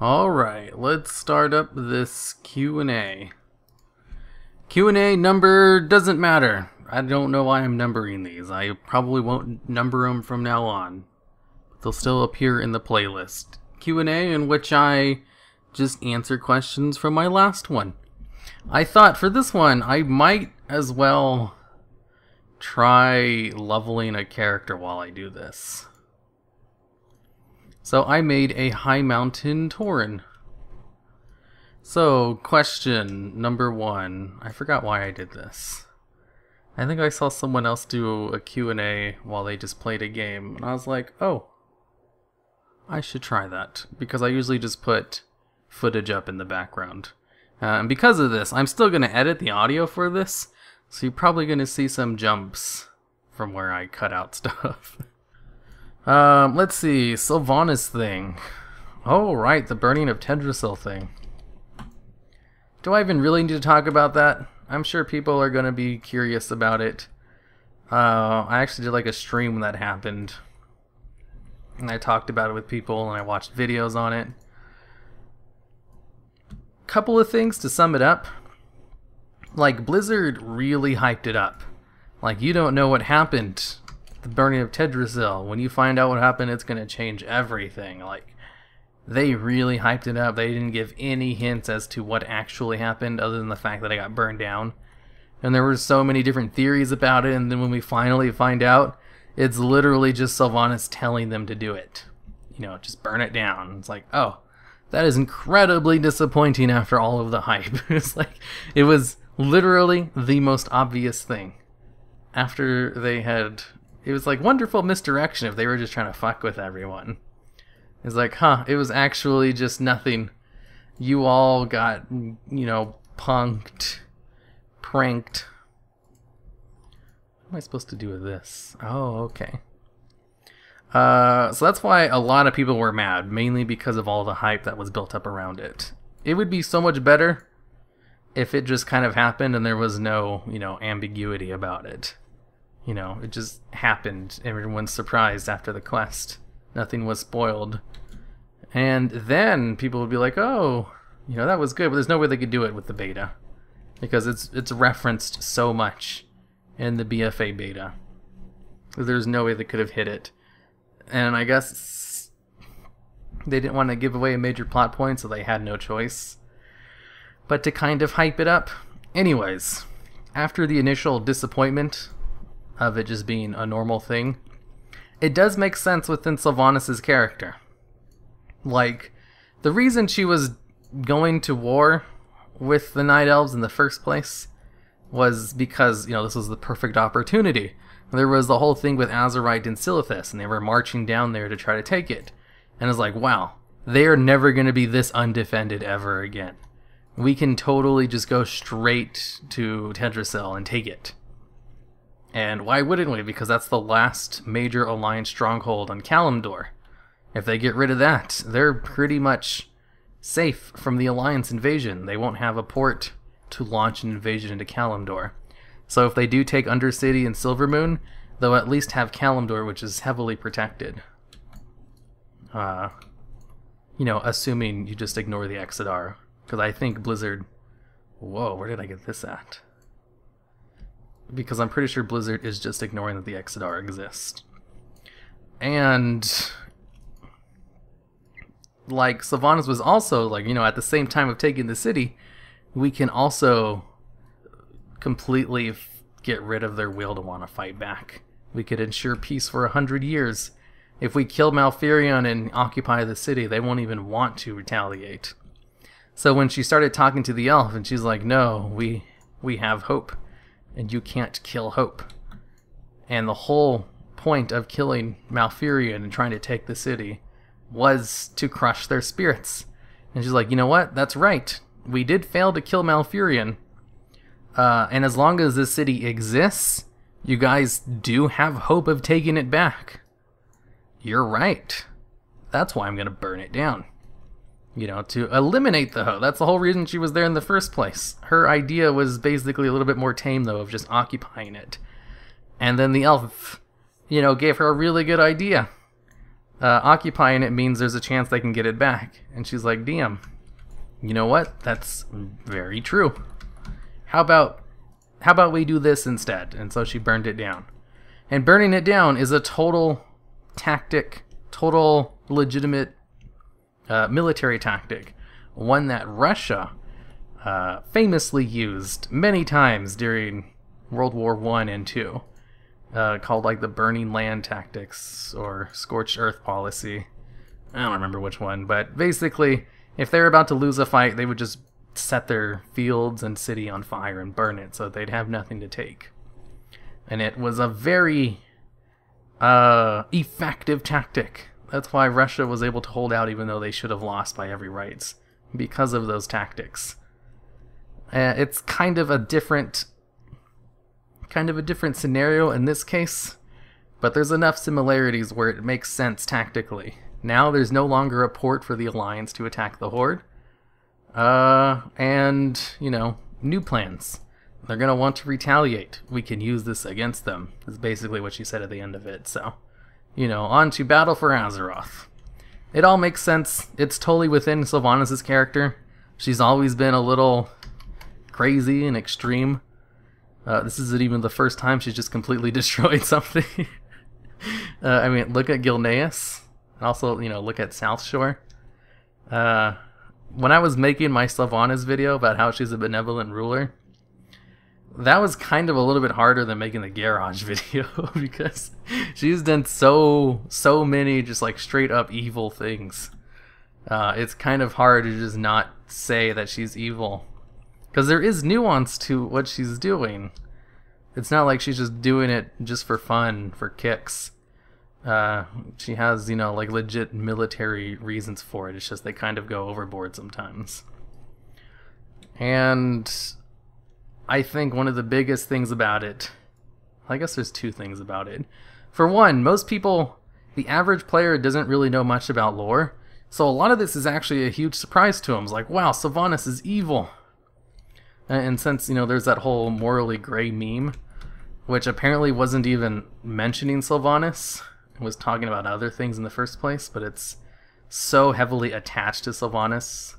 Alright, let's start up this Q&A. Q&A number doesn't matter. I don't know why I'm numbering these. I probably won't number them from now on. They'll still appear in the playlist. Q&A in which I just answer questions from my last one. I thought for this one, I might as well try leveling a character while I do this. So I made a high mountain Tauren. So, question number 1. I forgot why I did this. I think I saw someone else do a Q&A while they just played a game, and I was like, oh, I should try that, because I usually just put footage up in the background. And because of this, I'm still going to edit the audio for this, so you're probably going to see some jumps from where I cut out stuff. Let's see, Sylvanas thing. Oh, right, the burning of Tedrasil thing. Do I even really need to talk about that? I'm sure people are going to be curious about it. I actually did like a stream when that happened. And I talked about it with people and I watched videos on it. Couple of things to sum it up. Like, Blizzard really hyped it up. Like, you don't know what happened. The burning of Tedrasil. When you find out what happened, it's going to change everything. Like, they really hyped it up. They didn't give any hints as to what actually happened other than the fact that it got burned down. And there were so many different theories about it, and then when we finally find out, it's literally just Sylvanas telling them to do it. You know, just burn it down. It's like, oh, that is incredibly disappointing after all of the hype. It's like, it was literally the most obvious thing. After they had... It was like wonderful misdirection if they were just trying to fuck with everyone. It's like, huh, it was actually just nothing. You all got, you know, punked, pranked. What am I supposed to do with this? Oh, okay. So that's why a lot of people were mad, mainly because of all the hype that was built up around it. It would be so much better if it just kind of happened and there was no, you know, ambiguity about it. You know, it just happened. Everyone's surprised after the quest. Nothing was spoiled. And then people would be like, oh, you know, that was good, but there's no way they could do it with the beta. Because it's referenced so much in the BFA beta. There's no way they could have hit it. And I guess they didn't want to give away a major plot point, so they had no choice but to kind of hype it up. Anyways, after the initial disappointment of it just being a normal thing, it does make sense within Sylvanas' character. Like, the reason she was going to war with the Night Elves in the first place was because, you know, this was the perfect opportunity. There was the whole thing with Azerite and Silithus, and they were marching down there to try to take it. And it's like, wow, they are never going to be this undefended ever again. We can totally just go straight to Tedrasil and take it. And why wouldn't we? Because that's the last major Alliance stronghold on Kalimdor. If they get rid of that, they're pretty much safe from the Alliance invasion. They won't have a port to launch an invasion into Kalimdor. So if they do take Undercity and Silvermoon, they'll at least have Kalimdor, which is heavily protected. You know, assuming you just ignore the Exodar. Because I think Blizzard... Whoa, where did I get this at? Because I'm pretty sure Blizzard is just ignoring that the Exodar exist. And... like, Sylvanas was also, like, you know, at the same time of taking the city, we can also completely get rid of their will to want to fight back. We could ensure peace for 100 years. If we kill Malfurion and occupy the city, they won't even want to retaliate. So when she started talking to the elf, and she's like, no, we have hope, and you can't kill hope. And the whole point of killing Malfurion and trying to take the city was to crush their spirits. And she's like, you know what? That's right. We did fail to kill Malfurion. And as long as this city exists, you guys do have hope of taking it back. You're right. That's why I'm going to burn it down. You know, to eliminate the hope. That's the whole reason she was there in the first place. Her idea was basically a little bit more tame, though, of just occupying it. And then the elf, you know, gave her a really good idea. occupying it means there's a chance they can get it back. And she's like, damn, you know what? That's very true. How about we do this instead? And so she burned it down. And burning it down is a total tactic, total legitimate military tactic. One that Russia famously used many times during World War I and II. Called like the burning land tactics or scorched earth policy. I don't remember which one, but basically, if they're about to lose a fight, they would just set their fields and city on fire and burn it so they'd have nothing to take. And it was a very effective tactic. That's why Russia was able to hold out even though they should have lost by every rights, because of those tactics. It's kind of a different scenario in this case, but there's enough similarities where it makes sense tactically. Now there's no longer a port for the Alliance to attack the Horde. And, new plans. They're going to want to retaliate. We can use this against them, is basically what she said at the end of it. So, on to battle for Azeroth. It all makes sense. It's totally within Sylvanas' character. She's always been a little crazy and extreme. This isn't even the first time she's just completely destroyed something. I mean, look at Gilneas. Also, look at South Shore. When I was making my Sylvanas video about how she's a benevolent ruler, that was kind of a little bit harder than making the Garage video because she's done so many just like straight up evil things. It's kind of hard to just not say that she's evil. Because there is nuance to what she's doing. It's not like she's just doing it just for fun, for kicks. She has, like legit military reasons for it. It's just they kind of go overboard sometimes. And I think one of the biggest things about it, I guess there's two things about it. For one, most people, the average player doesn't really know much about lore. So a lot of this is actually a huge surprise to them. It's like, wow, Sylvanas is evil. And since, there's that whole morally gray meme, which apparently wasn't even mentioning Sylvanas, it was talking about other things in the first place, but it's so heavily attached to Sylvanas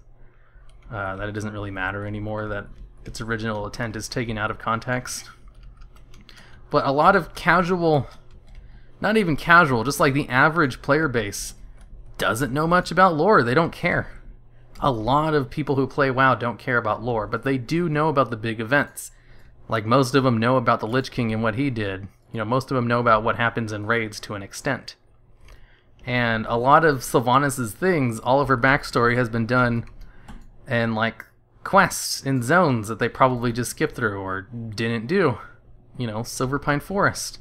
that it doesn't really matter anymore, that its original intent is taken out of context. But a lot of casual, not even casual, just like the average player base, doesn't know much about lore. They don't care. A lot of people who play WoW don't care about lore, but they do know about the big events. Like, most of them know about the Lich King and what he did. Most of them know about what happens in raids to an extent. And a lot of Sylvanas' things, all of her backstory has been done in, like, quests in zones that they probably just skipped through or didn't do. Silverpine Forest.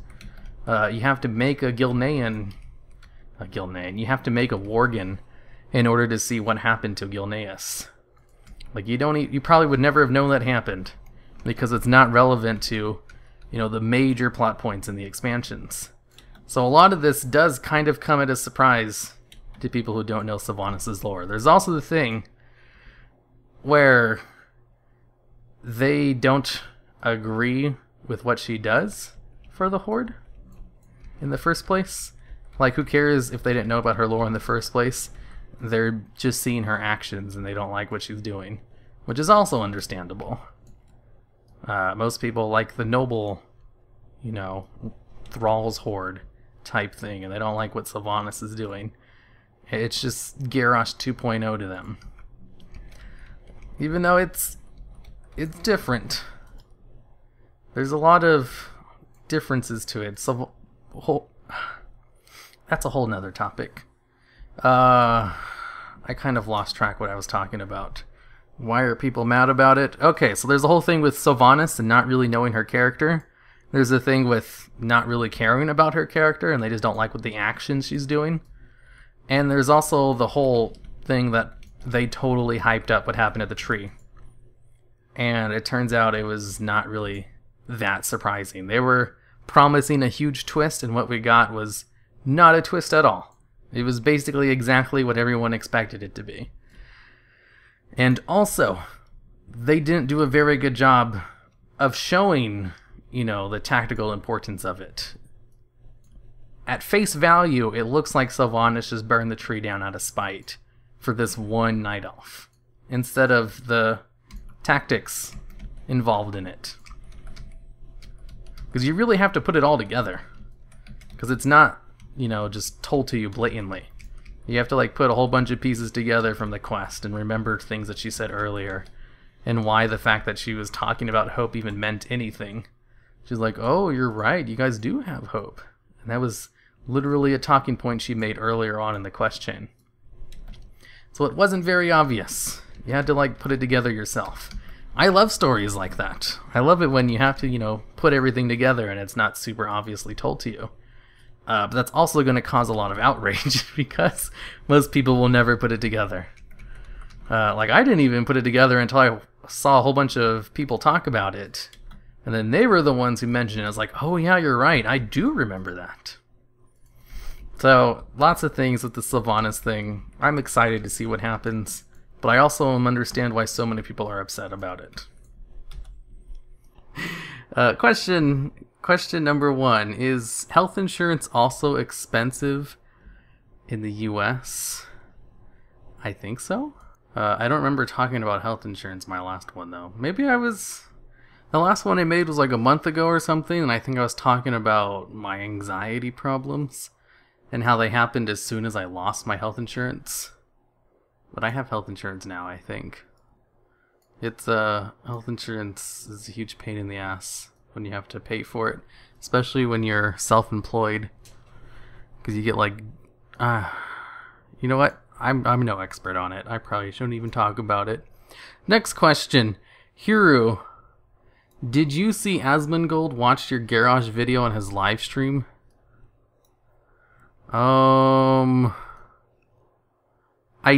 You have to make a Gilnean. You have to make a Worgen in order to see what happened to Gilneas. Like, you probably would never have known that happened, because it's not relevant to, the major plot points in the expansions. So a lot of this does kind of come as a surprise to people who don't know Sylvanas' lore. There's also the thing where they don't agree with what she does for the Horde in the first place. Like, who cares if they didn't know about her lore in the first place? They're just seeing her actions and they don't like what she's doing, which is also understandable. Most people like the noble, Thrall's Horde type thing, and they don't like what Sylvanas is doing. It's just Garrosh 2.0 to them. Even though it's different. There's a lot of differences to it. So, that's a whole nother topic. I kind of lost track what I was talking about. Why are people mad about it? Okay, so there's the whole thing with Sylvanas and not really knowing her character. There's the thing with not really caring about her character, and they just don't like what the actions she's doing. And there's also the whole thing that they totally hyped up what happened at the tree. And it turns out it was not really that surprising. They were promising a huge twist, and what we got was not a twist at all. It was basically exactly what everyone expected it to be. And also, they didn't do a very good job of showing, the tactical importance of it. at face value, it looks like Sylvanas just burned the tree down out of spite for this one night elf, instead of the tactics involved in it. Because you really have to put it all together. Because it's not, you know, just told to you blatantly. You have to like put a whole bunch of pieces together from the quest and remember things that she said earlier. And why the fact that she was talking about hope even meant anything. She's like, oh, you're right, you guys do have hope. And that was literally a talking point she made earlier on in the quest chain. So it wasn't very obvious. You had to like put it together yourself. I love stories like that. I love it when you have to, you know, put everything together and it's not super obviously told to you. But that's also going to cause a lot of outrage because most people will never put it together. Like I didn't even put it together until I saw a whole bunch of people talk about it. And then they were the ones who mentioned it. I was like, oh yeah, you're right. I do remember that. So, lots of things with the Sylvanas thing. I'm excited to see what happens. But I also understand why so many people are upset about it. Question number 1. Is health insurance also expensive in the US? I think so. I don't remember talking about health insurance my last one, though. Maybe I was... The last one I made was like a month ago or something, and I think I was talking about my anxiety problems and how they happened as soon as I lost my health insurance. But I have health insurance now, I think. It's, health insurance is a huge pain in the ass when you have to pay for it, especially when you're self-employed, because you get like, you know what? I'm no expert on it. I probably shouldn't even talk about it. Next question. Hiru, did you see Asmongold watched your garage video on his live stream? I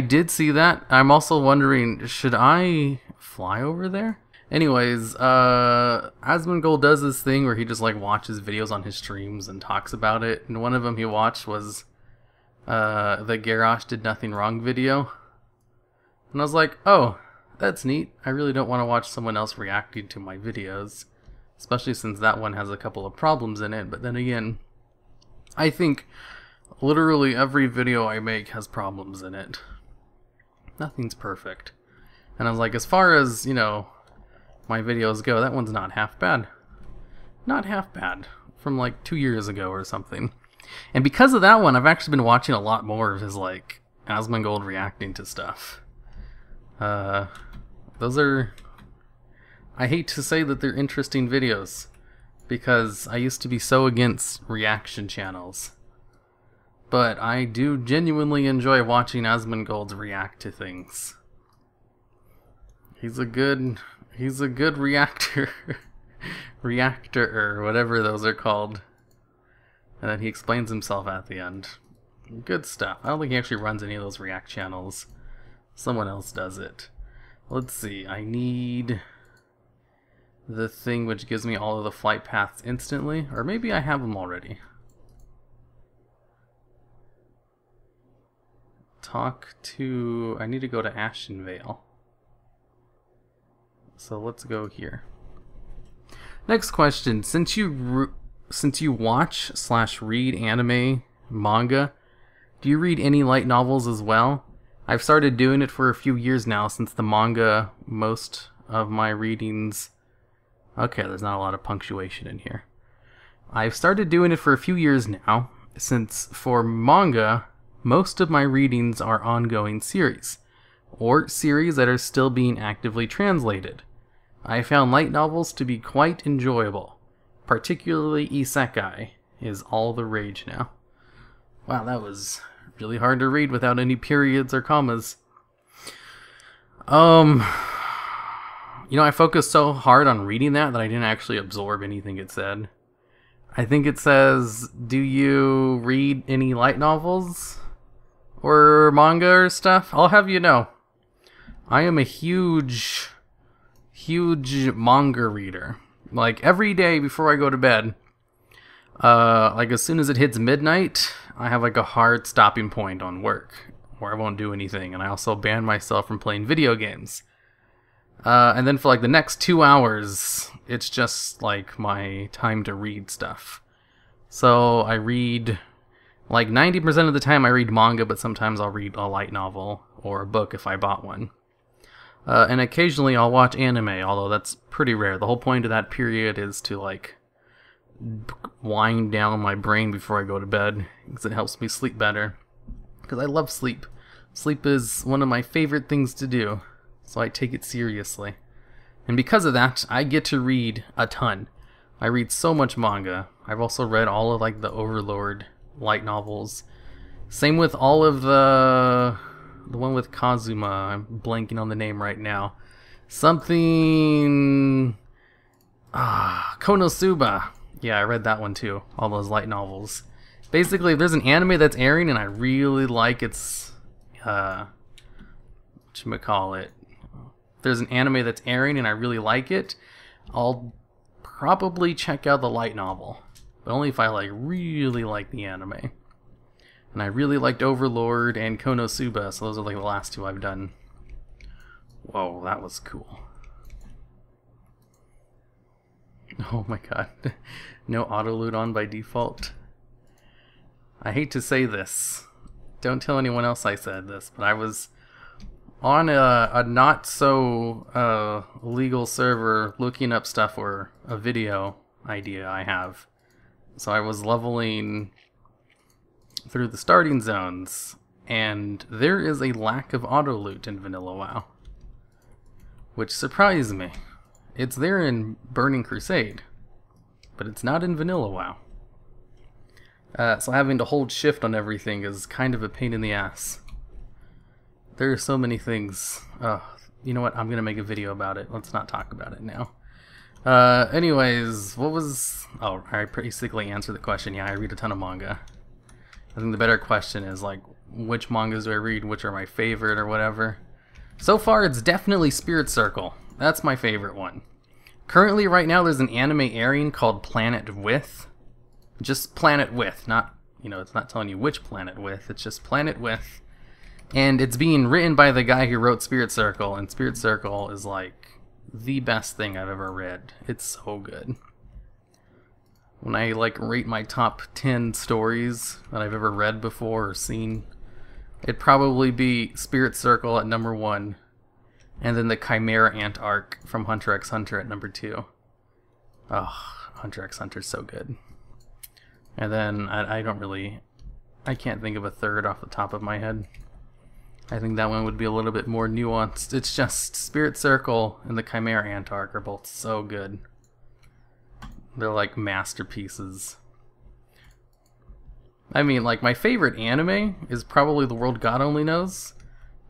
did see that. I'm also wondering, should I fly over there? Anyways, Asmongold does this thing where he just like watches videos on his streams and talks about it. And one of them he watched was the Garrosh Did Nothing Wrong video. And I was like, oh, that's neat. I really don't want to watch someone else reacting to my videos, especially since that one has a couple of problems in it. But then again, I think literally every video I make has problems in it. Nothing's perfect. And I was like, as far as, you know, my videos go, that one's not half bad. Not half bad. From like 2 years ago or something. And because of that one, I've actually been watching a lot more of his, like, Asmongold reacting to stuff. Those are... I hate to say that they're interesting videos, because I used to be so against reaction channels. But I do genuinely enjoy watching Asmongold react to things. He's a good reactor. Reactor, or whatever those are called. And then he explains himself at the end. Good stuff. I don't think he actually runs any of those React channels. Someone else does it. Let's see. I need the thing which gives me all of the flight paths instantly. Or maybe I have them already. Talk to... I need to go to Ashenvale. So let's go here. Next question. Since you watch/read anime, manga, do you read any light novels as well? I've started doing it for a few years now, since the manga, most of my readings... Okay, there's not a lot of punctuation in here. I've started doing it for a few years now, since for manga, most of my readings are ongoing series, or series that are still being actively translated. I found light novels to be quite enjoyable. Particularly isekai is all the rage now. Wow, that was really hard to read without any periods or commas. You know, I focused so hard on reading that I didn't actually absorb anything it said. I think it says, do you read any light novels? Or manga or stuff? I'll have you know, I am a huge manga reader. Like, every day before I go to bed, like as soon as it hits midnight, I have like a hard stopping point on work where I won't do anything, and I also ban myself from playing video games. And then for like the next 2 hours, it's just like my time to read stuff. So I read Like 90% of the time I read manga, but sometimes I'll read a light novel or a book if I bought one. And occasionally I'll watch anime, although that's pretty rare. The whole point of that period is to like wind down my brain before I go to bed, because it helps me sleep better. Because I love sleep. Sleep is one of my favorite things to do, so I take it seriously. And because of that, I get to read a ton. I read so much manga. I've also read all of like the Overlord light novels. Same with all of the one with Kazuma. I'm blanking on the name right now. Something Konosuba. Yeah, I read that one too. All those light novels. Basically, if there's an anime that's airing and I really like its whatchamacallit. If there's an anime that's airing and I really like it, I'll probably check out the light novel. But only if I like really like the anime. And I really liked Overlord and Konosuba, so those are like the last two I've done. Whoa, that was cool. Oh my god. No auto loot on by default. I hate to say this. Don't tell anyone else I said this, but I was on a not so legal server looking up stuff for a video idea I have. So I was leveling through the starting zones, and there is a lack of auto loot in Vanilla WoW, which surprised me. It's there in Burning Crusade, but it's not in Vanilla WoW. So having to hold shift on everything is kind of a pain in the ass. There are so many things. You know what? I'm gonna make a video about it. Let's not talk about it now. Anyways, what was... Oh, I basically answered the question. Yeah, I read a ton of manga. I think the better question is, like, which mangas do I read? Which are my favorite or whatever? So far, it's definitely Spirit Circle. That's my favorite one. Currently, right now, there's an anime airing called Planet With. Just Planet With, not, you know, it's not telling you which planet with, it's just Planet With. And it's being written by the guy who wrote Spirit Circle, and Spirit Circle is like the best thing I've ever read. It's so good. When I like rate my top 10 stories that I've ever read before or seen, it'd probably be Spirit Circle at number 1, and then the Chimera Ant arc from Hunter x Hunter at number 2. Oh, Hunter x Hunter's so good. And then I can't think of a third off the top of my head. I think that one would be a little bit more nuanced. It's just Spirit Circle and the Chimera Ant arc are both so good. They're like masterpieces. I mean, like, my favorite anime is probably The World God Only Knows,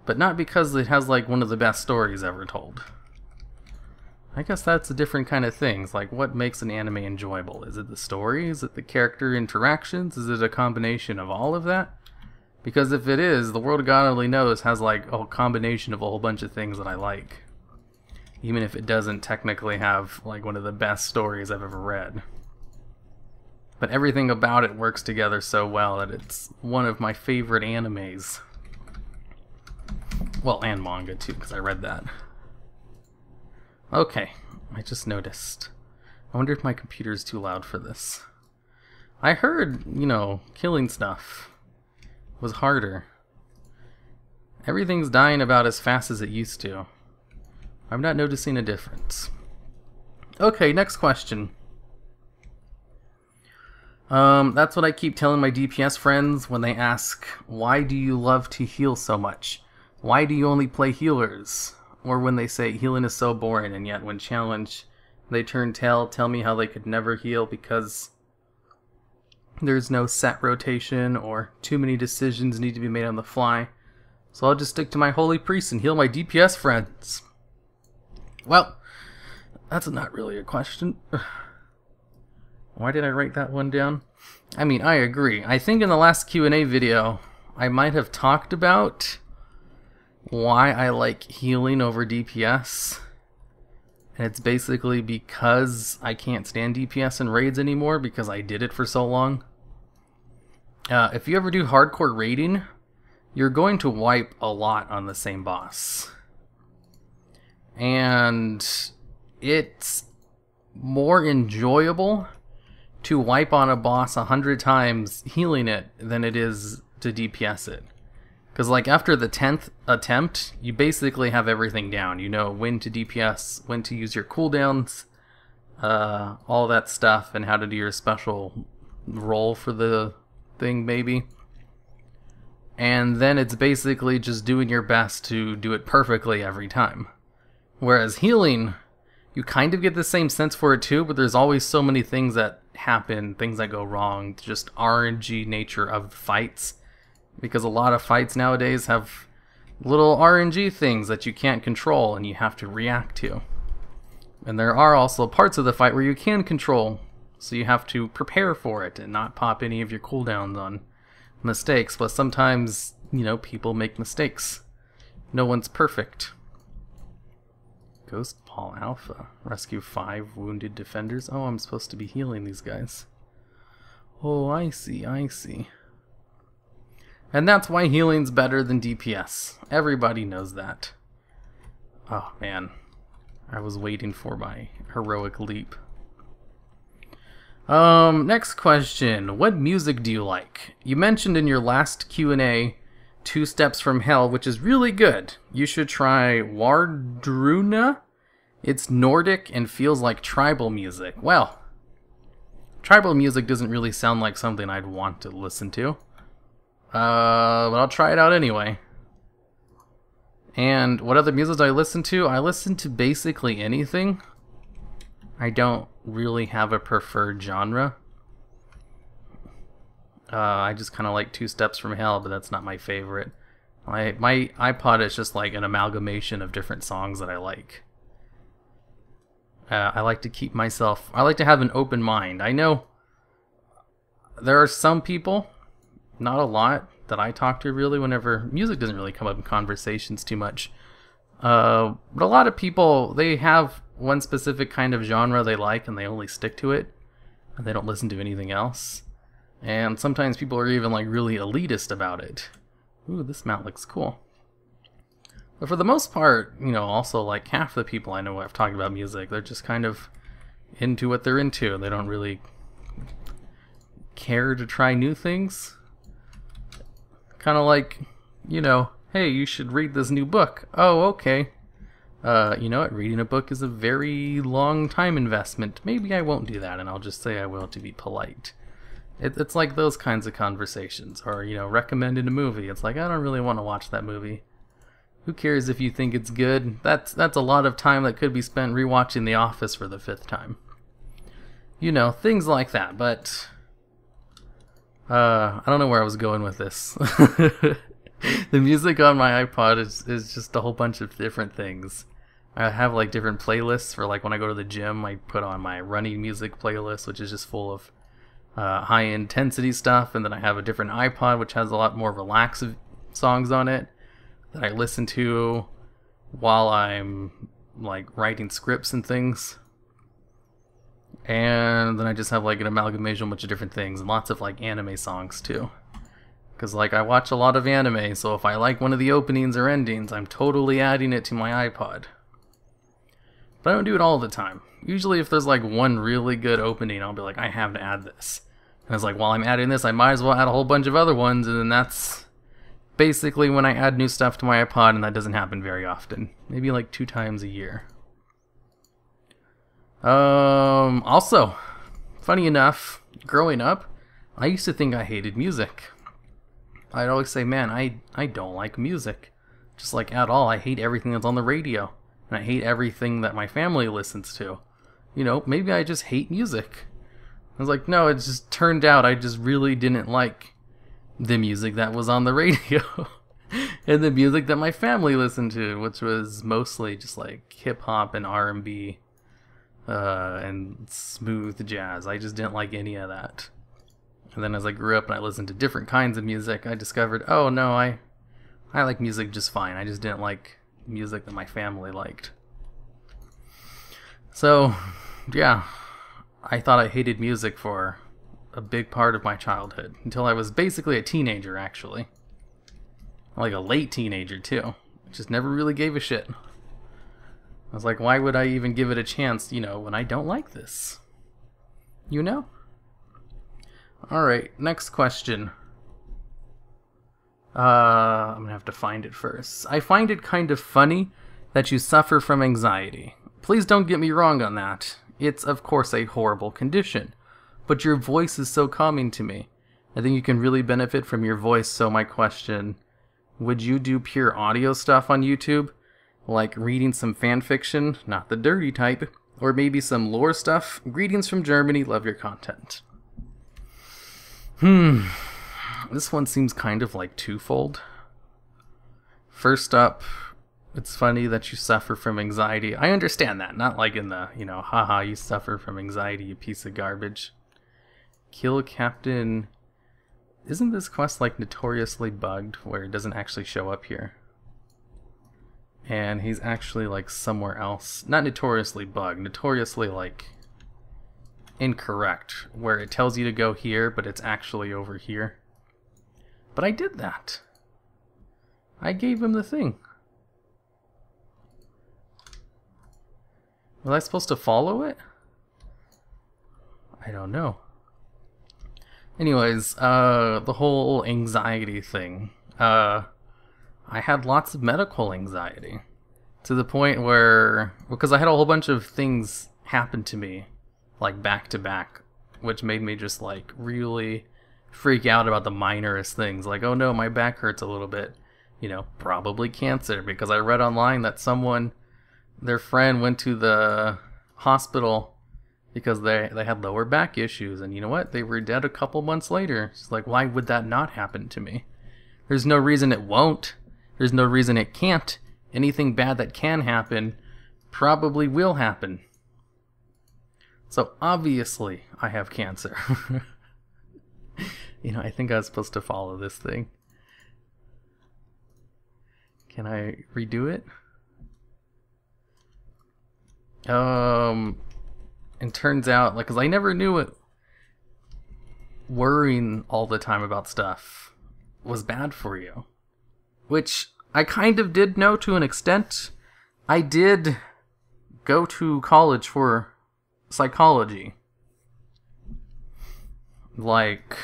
but not because it has like one of the best stories ever told. I guess that's a different kind of thing. It's like, what makes an anime enjoyable? Is it the story? Is it the character interactions? Is it a combination of all of that? Because if it is, The World God Only Knows has like a combination of a whole bunch of things that I like. Even if it doesn't technically have like one of the best stories I've ever read. But everything about it works together so well that it's one of my favorite animes. Well, and manga too, because I read that. Okay, I just noticed. I wonder if my computer's too loud for this. I heard, you know, killing stuff was harder. Everything's dying about as fast as it used to. I'm not noticing a difference. Okay, next question. That's what I keep telling my DPS friends when they ask, why do you love to heal so much? Why do you only play healers? Or when they say healing is so boring, and yet when challenged, they turn tail, tell me how they could never heal because there's no set rotation or too many decisions need to be made on the fly. So I'll just stick to my holy priest and heal my DPS friends. Well, that's not really a question. Why did I write that one down? I mean, I agree. I think in the last Q&A video, I might have talked about why I like healing over DPS. And it's basically because I can't stand DPS in raids anymore because I did it for so long. If you ever do hardcore raiding, you're going to wipe a lot on the same boss. And it's more enjoyable to wipe on a boss 100 times healing it than it is to DPS it. Because like after the 10th attempt, you basically have everything down. You know when to DPS, when to use your cooldowns, all that stuff, and how to do your special roll for the thing maybe. And then it's basically just doing your best to do it perfectly every time. Whereas healing, you kind of get the same sense for it too, but there's always so many things that happen, things that go wrong, just RNG nature of fights. Because a lot of fights nowadays have little RNG things that you can't control and you have to react to. And there are also parts of the fight where you can control, so you have to prepare for it and not pop any of your cooldowns on mistakes. But sometimes, you know, people make mistakes. No one's perfect. Ghost Ball Alpha. Rescue 5 wounded defenders. Oh, I'm supposed to be healing these guys. Oh, I see, I see. And that's why healing's better than DPS. Everybody knows that. Oh, man. I was waiting for my heroic leap. Next question. What music do you like? You mentioned in your last Q&A 2 Steps from Hell, which is really good. You should try Wardruna. It's Nordic and feels like tribal music. Well, tribal music doesn't really sound like something I'd want to listen to. But I'll try it out anyway. And what other music do I listen to? I listen to basically anything. I don't really have a preferred genre. I just kind of like 2 Steps from Hell, but that's not my favorite. My iPod is just like an amalgamation of different songs that I like. I like to keep myself... I like to have an open mind. I know there are some people, not a lot, that I talk to really whenever... Music doesn't really come up in conversations too much. But a lot of people, they have one specific kind of genre they like and they only stick to it. And they don't listen to anything else. And sometimes people are even like really elitist about it. Ooh, this mount looks cool. But for the most part, you know, also like half the people I know I've talked about music, they're just kind of into what they're into. They don't really care to try new things. Kind of like, you know, hey, you should read this new book. Oh, okay. You know what? Reading a book is a very long time investment. Maybe I won't do that, and I'll just say I will to be polite. It's like those kinds of conversations. Or, you know, recommending a movie. It's like, I don't really want to watch that movie. Who cares if you think it's good? That's a lot of time that could be spent rewatching The Office for the 5th time. You know, things like that, but... I don't know where I was going with this. The music on my iPod is just a whole bunch of different things. I have like different playlists for like when I go to the gym. I put on my running music playlist, which is just full of high intensity stuff, and then I have a different iPod which has a lot more relaxed songs on it that I listen to while I'm like writing scripts and things. And then I just have like an amalgamation of a bunch of different things and lots of like anime songs too. Because like I watch a lot of anime, so if I like one of the openings or endings, I'm totally adding it to my iPod. But I don't do it all the time. Usually if there's like one really good opening, I'll be like, I have to add this. And it's like, while I'm adding this, I might as well add a whole bunch of other ones, and then that's basically when I add new stuff to my iPod, and that doesn't happen very often. Maybe like 2 times a year. Also, funny enough, growing up, I used to think I hated music. I'd always say, man, I don't like music. Just like at all, I hate everything that's on the radio. And I hate everything that my family listens to. You know, maybe I just hate music. I was like, no, it just turned out I just really didn't like the music that was on the radio. And the music that my family listened to, which was mostly just like hip-hop and R&B. And smooth jazz. I just didn't like any of that. And then as I grew up and I listened to different kinds of music, I discovered, oh no, I like music just fine. I just didn't like music that my family liked. So, yeah, I thought I hated music for a big part of my childhood. Until I was basically a teenager, actually. Like a late teenager, too. Just never really gave a shit. I was like, why would I even give it a chance, you know, when I don't like this? You know? Alright, next question. I'm gonna have to find it first. I find it kind of funny that you suffer from anxiety. Please don't get me wrong on that. It's, of course, a horrible condition. But your voice is so calming to me. I think you can really benefit from your voice, so my question, would you do pure audio stuff on YouTube? Like reading some fan fiction, not the dirty type, or maybe some lore stuff? Greetings from Germany, love your content. This one seems kind of like twofold. First up, it's funny that you suffer from anxiety. I understand that, not like in the, haha, you suffer from anxiety, you piece of garbage. Kill Captain... Isn't this quest like notoriously bugged where it doesn't actually show up here? And he's actually like somewhere else. Not notoriously bugged, notoriously like incorrect, where it tells you to go here, but it's actually over here. But I did that. I gave him the thing. Was I supposed to follow it? I don't know. Anyways, the whole anxiety thing. I had lots of medical anxiety. To the point where... Because I had a whole bunch of things happen to me, like back to back, which made me just like really freak out about the minorest things. Like, oh no, my back hurts a little bit. Probably cancer, because I read online that someone, their friend went to the hospital because they had lower back issues, and you know what? They were dead a couple months later. It's like, why would that not happen to me? There's no reason it won't. There's no reason it can't. Anything bad that can happen probably will happen. So obviously I have cancer. I think I was supposed to follow this thing. Can I redo it? It turns out, because I never knew it, worrying all the time about stuff was bad for you. Which I kind of did know to an extent. I did go to college for psychology. Like,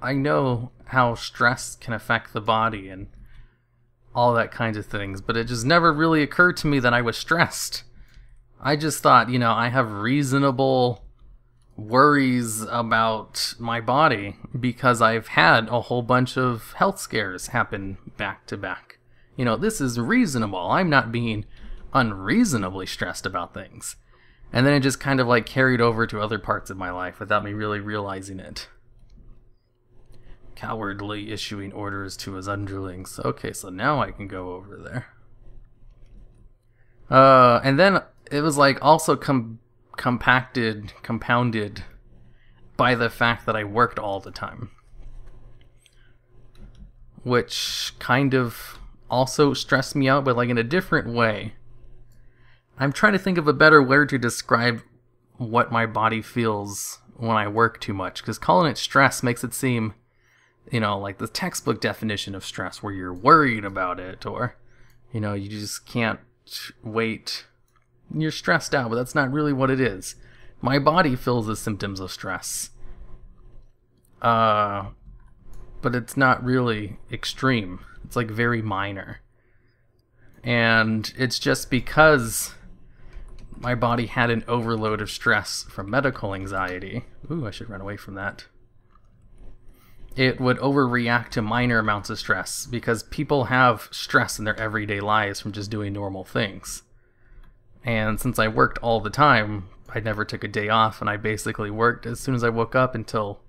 I know how stress can affect the body and all that kinds of things, but it just never really occurred to me that I was stressed. I just thought, I have reasonable worries about my body because I've had a whole bunch of health scares happen back to back. This is reasonable. I'm not being unreasonably stressed about things. And then it just kind of like carried over to other parts of my life without me really realizing it. Cowardly issuing orders to his underlings. Okay, so now I can go over there. And then it was like also compounded by the fact that I worked all the time. Which kind of also stressed me out, but like in a different way. I'm trying to think of a better word to describe what my body feels when I work too much, because calling it stress makes it seem, like the textbook definition of stress, where you're worried about it, or, you just can't wait. You're stressed out, but that's not really what it is. My body feels the symptoms of stress. But it's not really extreme. It's like very minor. And it's just because my body had an overload of stress from medical anxiety. Ooh, I should run away from that. It would overreact to minor amounts of stress because people have stress in their everyday lives from just doing normal things. And since I worked all the time, I never took a day off, and I basically worked as soon as I woke up until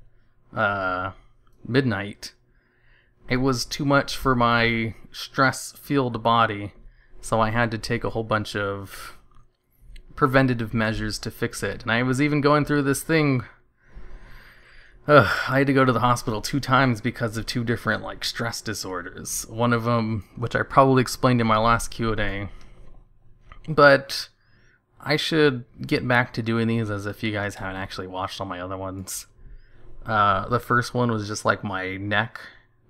midnight. It was too much for my stress-fueled body, so I had to take a whole bunch of preventative measures to fix it. And I was even going through this thing. I had to go to the hospital 2 times because of 2 different stress disorders. One of them, which I probably explained in my last Q&A. But I should get back to doing these, as if you guys haven't actually watched all my other ones. The first one was just my neck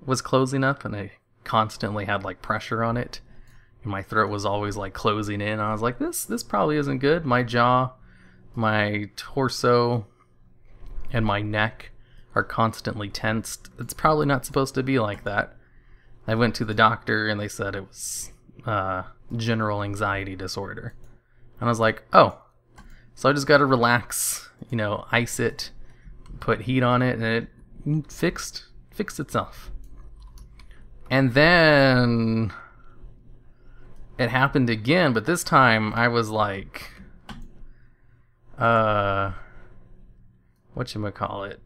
was closing up, and I constantly had pressure on it. And my throat was always closing in. I was like, this probably isn't good. My jaw, my torso, and my neck are constantly tensed. It's probably not supposed to be like that. I went to the doctor and they said it was general anxiety disorder. And I was like, oh, so I just gotta relax, ice it, put heat on it, and it fixed itself. And then it happened again, but this time I was like, whatchamacallit?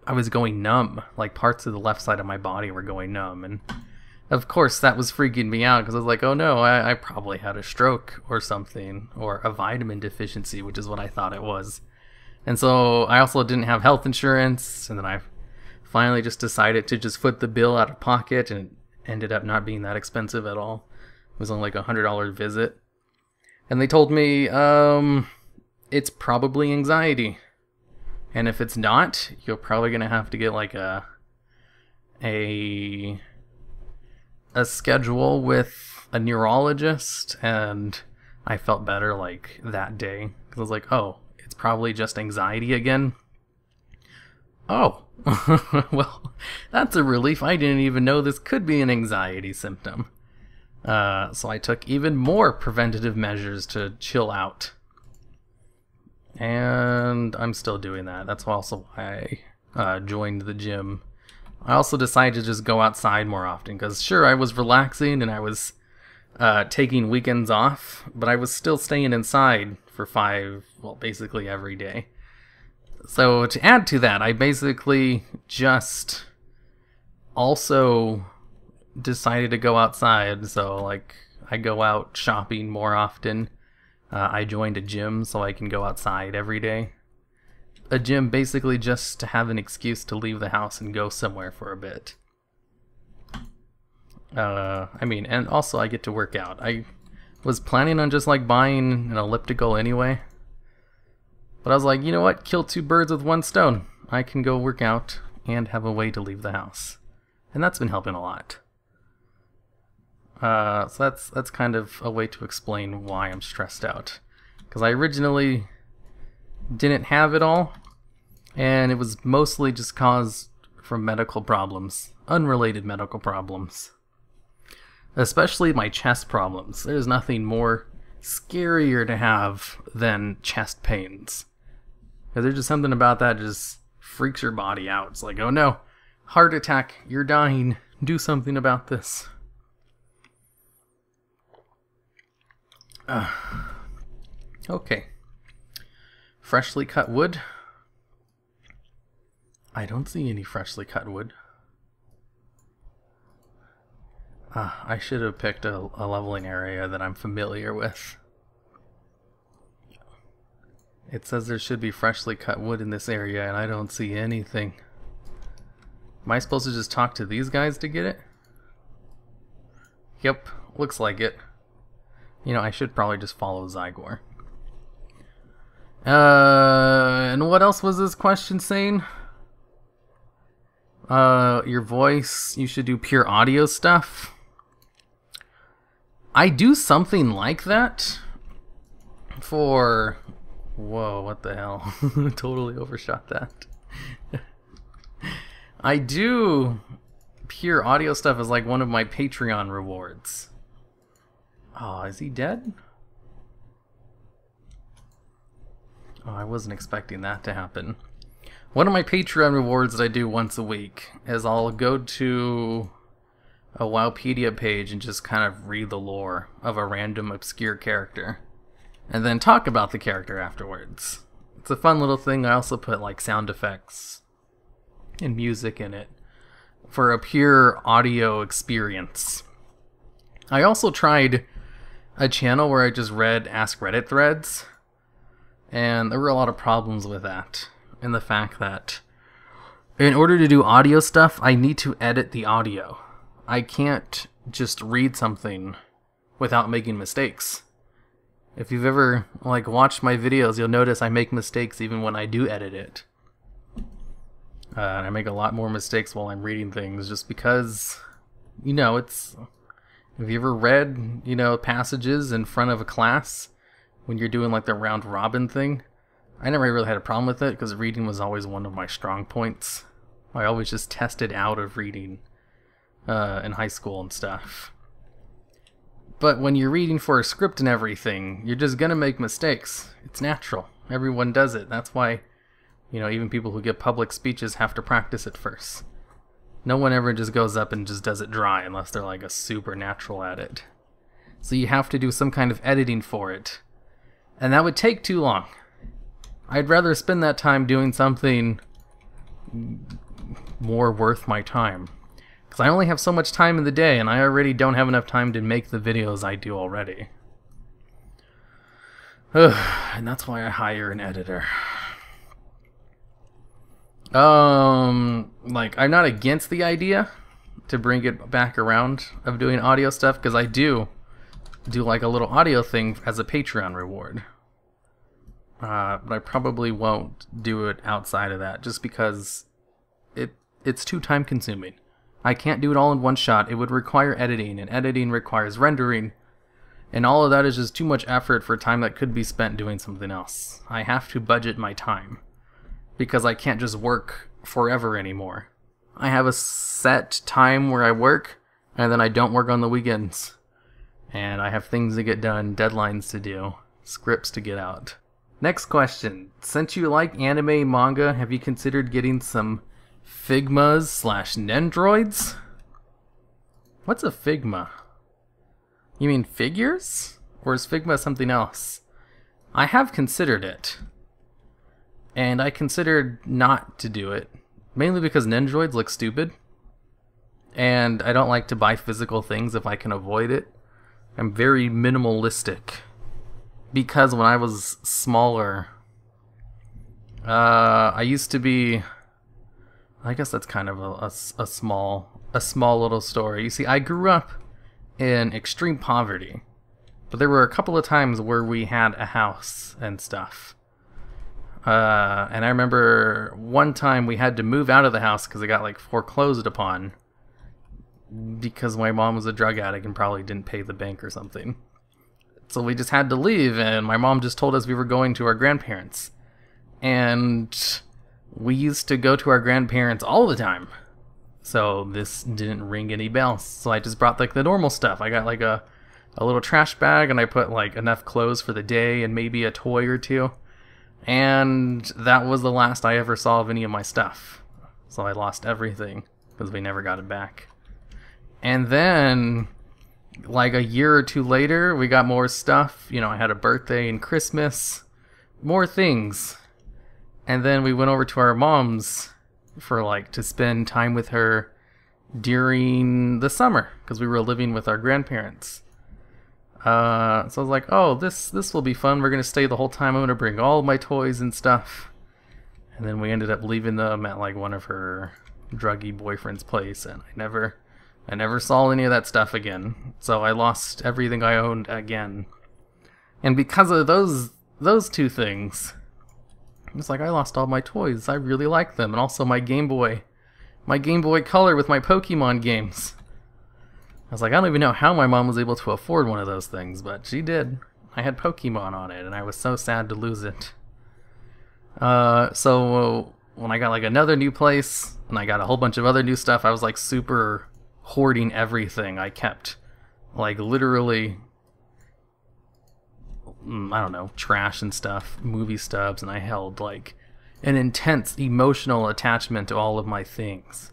I was going numb. Like, parts of the left side of my body were going numb. And of course that was freaking me out because I was like, oh no, I probably had a stroke or something, or a vitamin deficiency, which is what I thought it was. And so I also didn't have health insurance, and then I finally just decided to just foot the bill out of pocket, and it ended up not being that expensive at all. It was only like $100 visit. And they told me, it's probably anxiety. And if it's not, you're probably going to have to get like a schedule with a neurologist. And I felt better like that day, because I was like, oh, it's probably just anxiety again. Oh, well, that's a relief. I didn't even know this could be an anxiety symptom. So I took even more preventative measures to chill out. And I'm still doing that. That's also why I joined the gym. I also decided to just go outside more often, because sure, I was relaxing and I was taking weekends off, but I was still staying inside for basically every day. So to add to that, I basically just also decided to go outside. So like, I go out shopping more often. I joined a gym so I can go outside every day. A gym basically just to have an excuse to leave the house and go somewhere for a bit. And also I get to work out. I was planning on just like buying an elliptical anyway. But I was like, you know what? Kill two birds with one stone. I can go work out and have a way to leave the house. And that's been helping a lot. So that's kind of a way to explain why I'm stressed out. Because I originally didn't have it all, and it was mostly just caused from medical problems, unrelated medical problems. Especially my chest problems. There's nothing more scarier to have than chest pains. Because there's just something about that just freaks your body out. It's like, oh no, heart attack, you're dying, do something about this. Okay. Freshly cut wood. I don't see any freshly cut wood. I should have picked a leveling area that I'm familiar with. It says there should be freshly cut wood in this area, and I don't see anything. Am I supposed to just talk to these guys to get it? Yep, looks like it. I should probably just follow Zygor. And what else was this question saying? Your voice, you should do pure audio stuff. I do something like that for... Whoa, what the hell? Totally overshot that. I do pure audio stuff as like one of my Patreon rewards. Oh, is he dead? Oh, I wasn't expecting that to happen. One of my Patreon rewards that I do once a week is I'll go to a Wowpedia page and just kind of read the lore of a random obscure character. And then talk about the character afterwards. It's a fun little thing. I also put like sound effects and music in it for a pure audio experience. I also tried a channel where I just read Ask Reddit threads, and there were a lot of problems with that, and the fact that in order to do audio stuff, I need to edit the audio. I can't just read something without making mistakes. If you've ever watched my videos, you'll notice I make mistakes even when I do edit it. And I make a lot more mistakes while I'm reading things just because, it's... Have you ever read, passages in front of a class when you're doing like the round robin thing? I never really had a problem with it because reading was always one of my strong points. I always just tested out of reading in high school and stuff. But when you're reading for a script and everything, you're just gonna make mistakes. It's natural. Everyone does it. That's why, you know, even people who give public speeches have to practice it first. No one ever just goes up and just does it dry unless they're like a supernatural at it. So you have to do some kind of editing for it. And that would take too long. I'd rather spend that time doing something more worth my time. Because I only have so much time in the day, and I already don't have enough time to make the videos I do already. And that's why I hire an editor. Like, I'm not against the idea to bring it back around of doing audio stuff, because I do like a little audio thing as a Patreon reward. But I probably won't do it outside of that, just because it's too time consuming. I can't do it all in one shot. It would require editing, and editing requires rendering, and all of that is just too much effort for time that could be spent doing something else. I have to budget my time, because I can't just work forever anymore. I have a set time where I work, and then I don't work on the weekends. And I have things to get done, deadlines to do, scripts to get out. Next question. Since you like anime manga, have you considered getting some Figmas/Nendroids? What's a Figma? You mean figures? Or is Figma something else? I have considered it. And I considered not to do it. Mainly because Nendroids look stupid. And I don't like to buy physical things if I can avoid it. I'm very minimalistic. Because when I was smaller, I used to be... I guess that's kind of a small little story. You see, I grew up in extreme poverty, but there were a couple of times where we had a house and stuff. And I remember one time we had to move out of the house because it got like foreclosed upon because my mom was a drug addict and probably didn't pay the bank or something. So we just had to leave, and my mom just told us we were going to our grandparents. And we used to go to our grandparents all the time. So this didn't ring any bells. So I just brought like the normal stuff. I got like a little trash bag, and I put like enough clothes for the day and maybe a toy or two. And that was the last I ever saw of any of my stuff. So I lost everything because we never got it back. And then, like a year or two later, we got more stuff. You know, I had a birthday and Christmas. More things. And then we went over to our mom's for like to spend time with her during the summer because we were living with our grandparents. So I was like, oh, this will be fun. We're going to stay the whole time. I'm going to bring all my toys and stuff. And then we ended up leaving them at like one of her druggy boyfriend's place, and I never saw any of that stuff again. So I lost everything I owned again. And because of those two things, it's like I lost all my toys. I really like them. And also my Game Boy Color with my Pokemon games. I was like, I don't even know how my mom was able to afford one of those things, but she did. I had Pokemon on it, and I was so sad to lose it. So when I got like another new place, and I got a whole bunch of other new stuff, I was like super hoarding everything. I kept like literally, I don't know, trash and stuff, movie stubs, and I held like an intense emotional attachment to all of my things.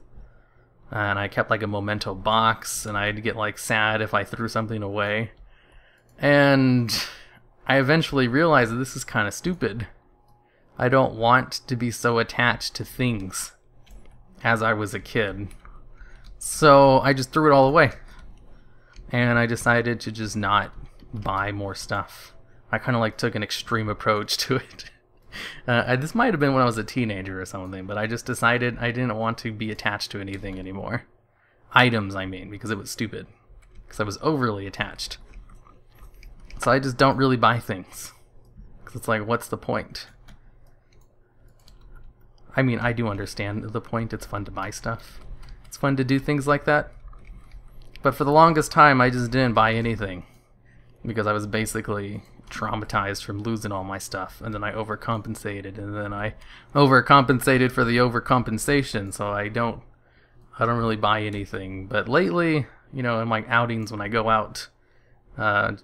And I kept like a memento box, and I'd get like sad if I threw something away. And I eventually realized that this is kind of stupid. I don't want to be so attached to things as I was a kid. So I just threw it all away. And I decided to just not buy more stuff. I kind of like took an extreme approach to it. This might have been when I was a teenager or something, but I just decided I didn't want to be attached to anything anymore. Items, I mean, because it was stupid. Because I was overly attached. So I just don't really buy things. Because it's like, what's the point? I mean, I do understand the point. It's fun to buy stuff. It's fun to do things like that. But for the longest time, I just didn't buy anything. because I was basically traumatized from losing all my stuff, and then I overcompensated, and then I overcompensated for the overcompensation, so I don't really buy anything. But lately, you know, in my outings when I go out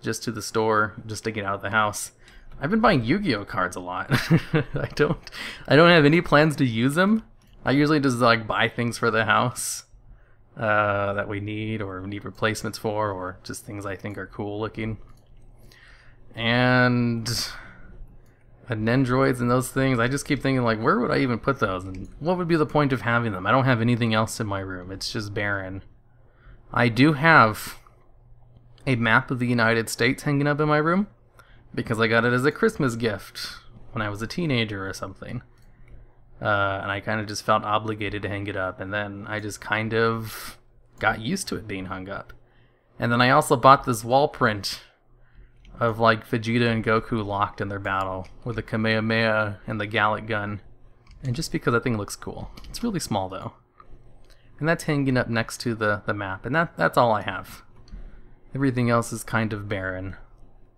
just to the store just to get out of the house, I've been buying Yu-Gi-Oh cards a lot. I don't have any plans to use them. I usually just like buy things for the house that we need or need replacements for, or just things I think are cool looking. And Nendroids and those things, I just keep thinking, like, where would I even put those? And what would be the point of having them? I don't have anything else in my room. It's just barren. I do have a map of the United States hanging up in my room, because I got it as a Christmas gift when I was a teenager or something. And I kind of just felt obligated to hang it up, and then I just kind of got used to it being hung up. And then I also bought this wall print of like Vegeta and Goku locked in their battle with the Kamehameha and the Gallic gun. And just because I think it looks cool. It's really small though. And that's hanging up next to the map. And that's all I have. Everything else is kind of barren.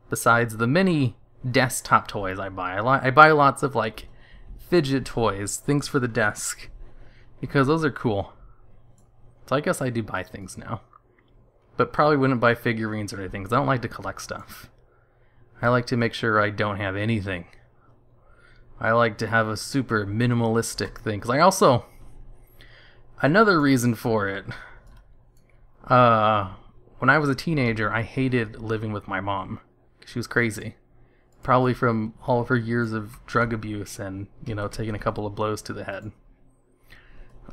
Besides the many desktop toys I buy. I buy lots of like fidget toys, things for the desk, because those are cool. So I guess I do buy things now. But probably wouldn't buy figurines or anything, because I don't like to collect stuff. I like to make sure I don't have anything. I like to have a super minimalistic thing, because I also... Another reason for it, when I was a teenager, I hated living with my mom. She was crazy. Probably from all of her years of drug abuse and, you know, taking a couple of blows to the head.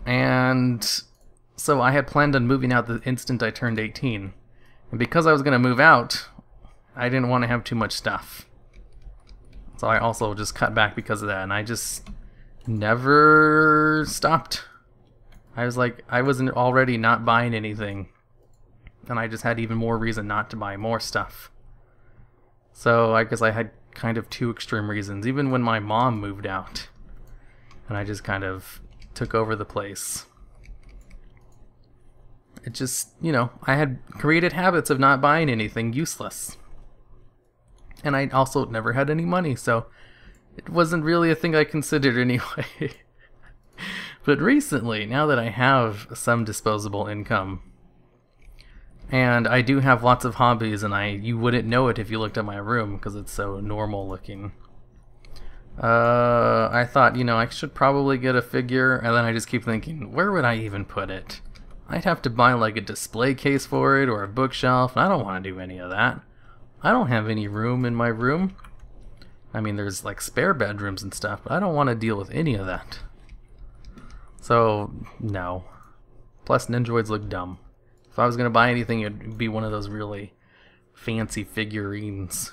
And so I had planned on moving out the instant I turned 18. And because I was going to move out, I didn't want to have too much stuff. So I also just cut back because of that. And I just never stopped. I was like, I wasn't already not buying anything. And I just had even more reason not to buy more stuff. So I guess I had kind of two extreme reasons, even when my mom moved out. And I just kind of took over the place. It just, you know, I had created habits of not buying anything useless. And I also never had any money, so it wasn't really a thing I considered anyway. But recently, now that I have some disposable income, and I do have lots of hobbies, and you wouldn't know it if you looked at my room because it's so normal looking. I thought, you know, I should probably get a figure, and then I just keep thinking, where would I even put it? I'd have to buy like a display case for it or a bookshelf, and I don't want to do any of that. I don't have any room in my room. I mean, there's like spare bedrooms and stuff, but I don't want to deal with any of that. So, no. Plus, Nendroids look dumb. If I was going to buy anything, it would be one of those really fancy figurines.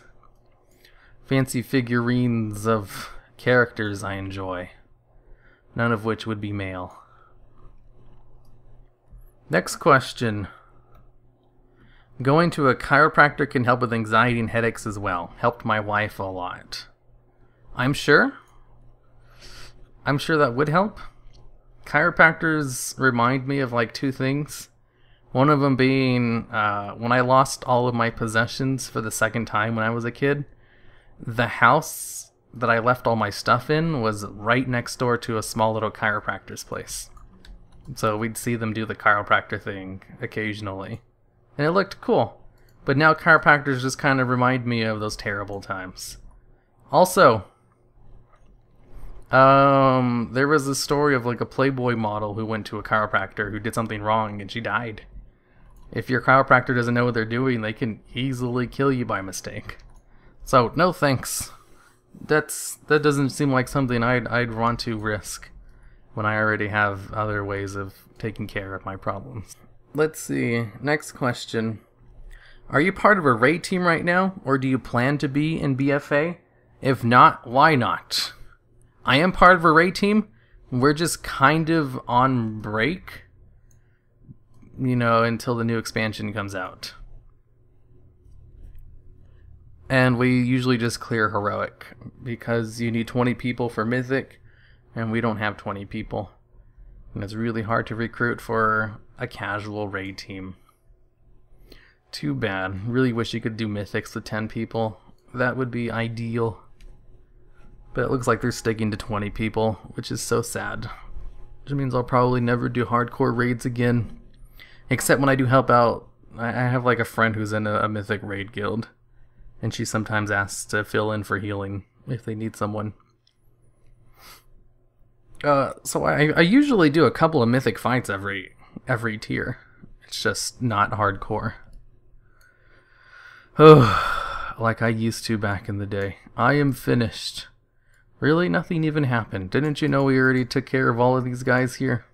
Fancy figurines of characters I enjoy. None of which would be male. Next question. Going to a chiropractor can help with anxiety and headaches as well. Helped my wife a lot. I'm sure that would help. Chiropractors remind me of like two things. One of them being when I lost all of my possessions for the second time when I was a kid. The house that I left all my stuff in was right next door to a small little chiropractor's place. So we'd see them do the chiropractor thing occasionally. And it looked cool. But now chiropractors just kind of remind me of those terrible times. Also, there was a story of like a Playboy model who went to a chiropractor who did something wrong and she died. If your chiropractor doesn't know what they're doing, they can easily kill you by mistake. So, no thanks. That doesn't seem like something I'd want to risk when I already have other ways of taking care of my problems. Let's see. Next question. Are you part of a raid team right now, or do you plan to be in BFA? If not, why not? I am part of a raid team. We're just kind of on break, you know, until the new expansion comes out. And we usually just clear heroic, because you need 20 people for mythic, and we don't have 20 people. And it's really hard to recruit for a casual raid team. Too bad. Really wish you could do mythics with 10 people. That would be ideal. But it looks like they're sticking to 20 people, which is so sad. Which means I'll probably never do hardcore raids again. Except when I do help out. I have like a friend who's in a mythic raid guild. And she sometimes asks to fill in for healing if they need someone. So I usually do a couple of mythic fights every tier. It's just not hardcore. Oh, like I used to back in the day. I am finished. Really? Nothing even happened. Didn't you know we already took care of all of these guys here?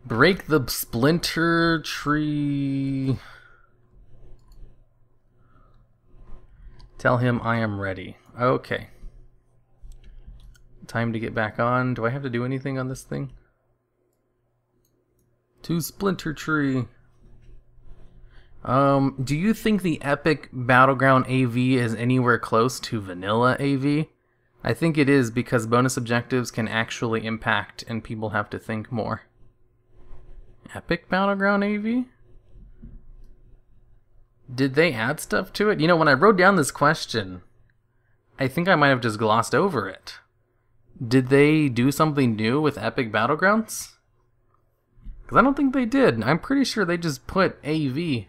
Break the splinter tree. Tell him I am ready. Okay. Time to get back on. Do I have to do anything on this thing? To splinter tree. Do you think the epic battleground AV is anywhere close to vanilla AV? I think it is because bonus objectives can actually impact and people have to think more. Epic battleground AV? Did they add stuff to it? You know, when I wrote down this question, I think I might have just glossed over it. Did they do something new with epic battlegrounds? Because I don't think they did. I'm pretty sure they just put AV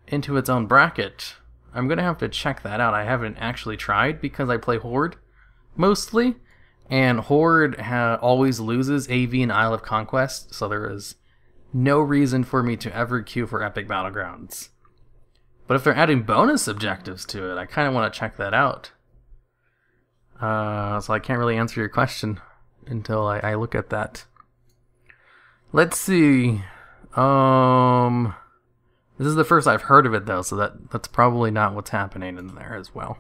into its own bracket. I'm gonna have to check that out. I haven't actually tried because I play Horde mostly, and Horde always loses AV and Isle of Conquest, so there is no reason for me to ever queue for epic battlegrounds. But if they're adding bonus objectives to it, I kind of want to check that out. So I can't really answer your question until I look at that. Let's see. This is the first I've heard of it, though, so that's probably not what's happening in there as well.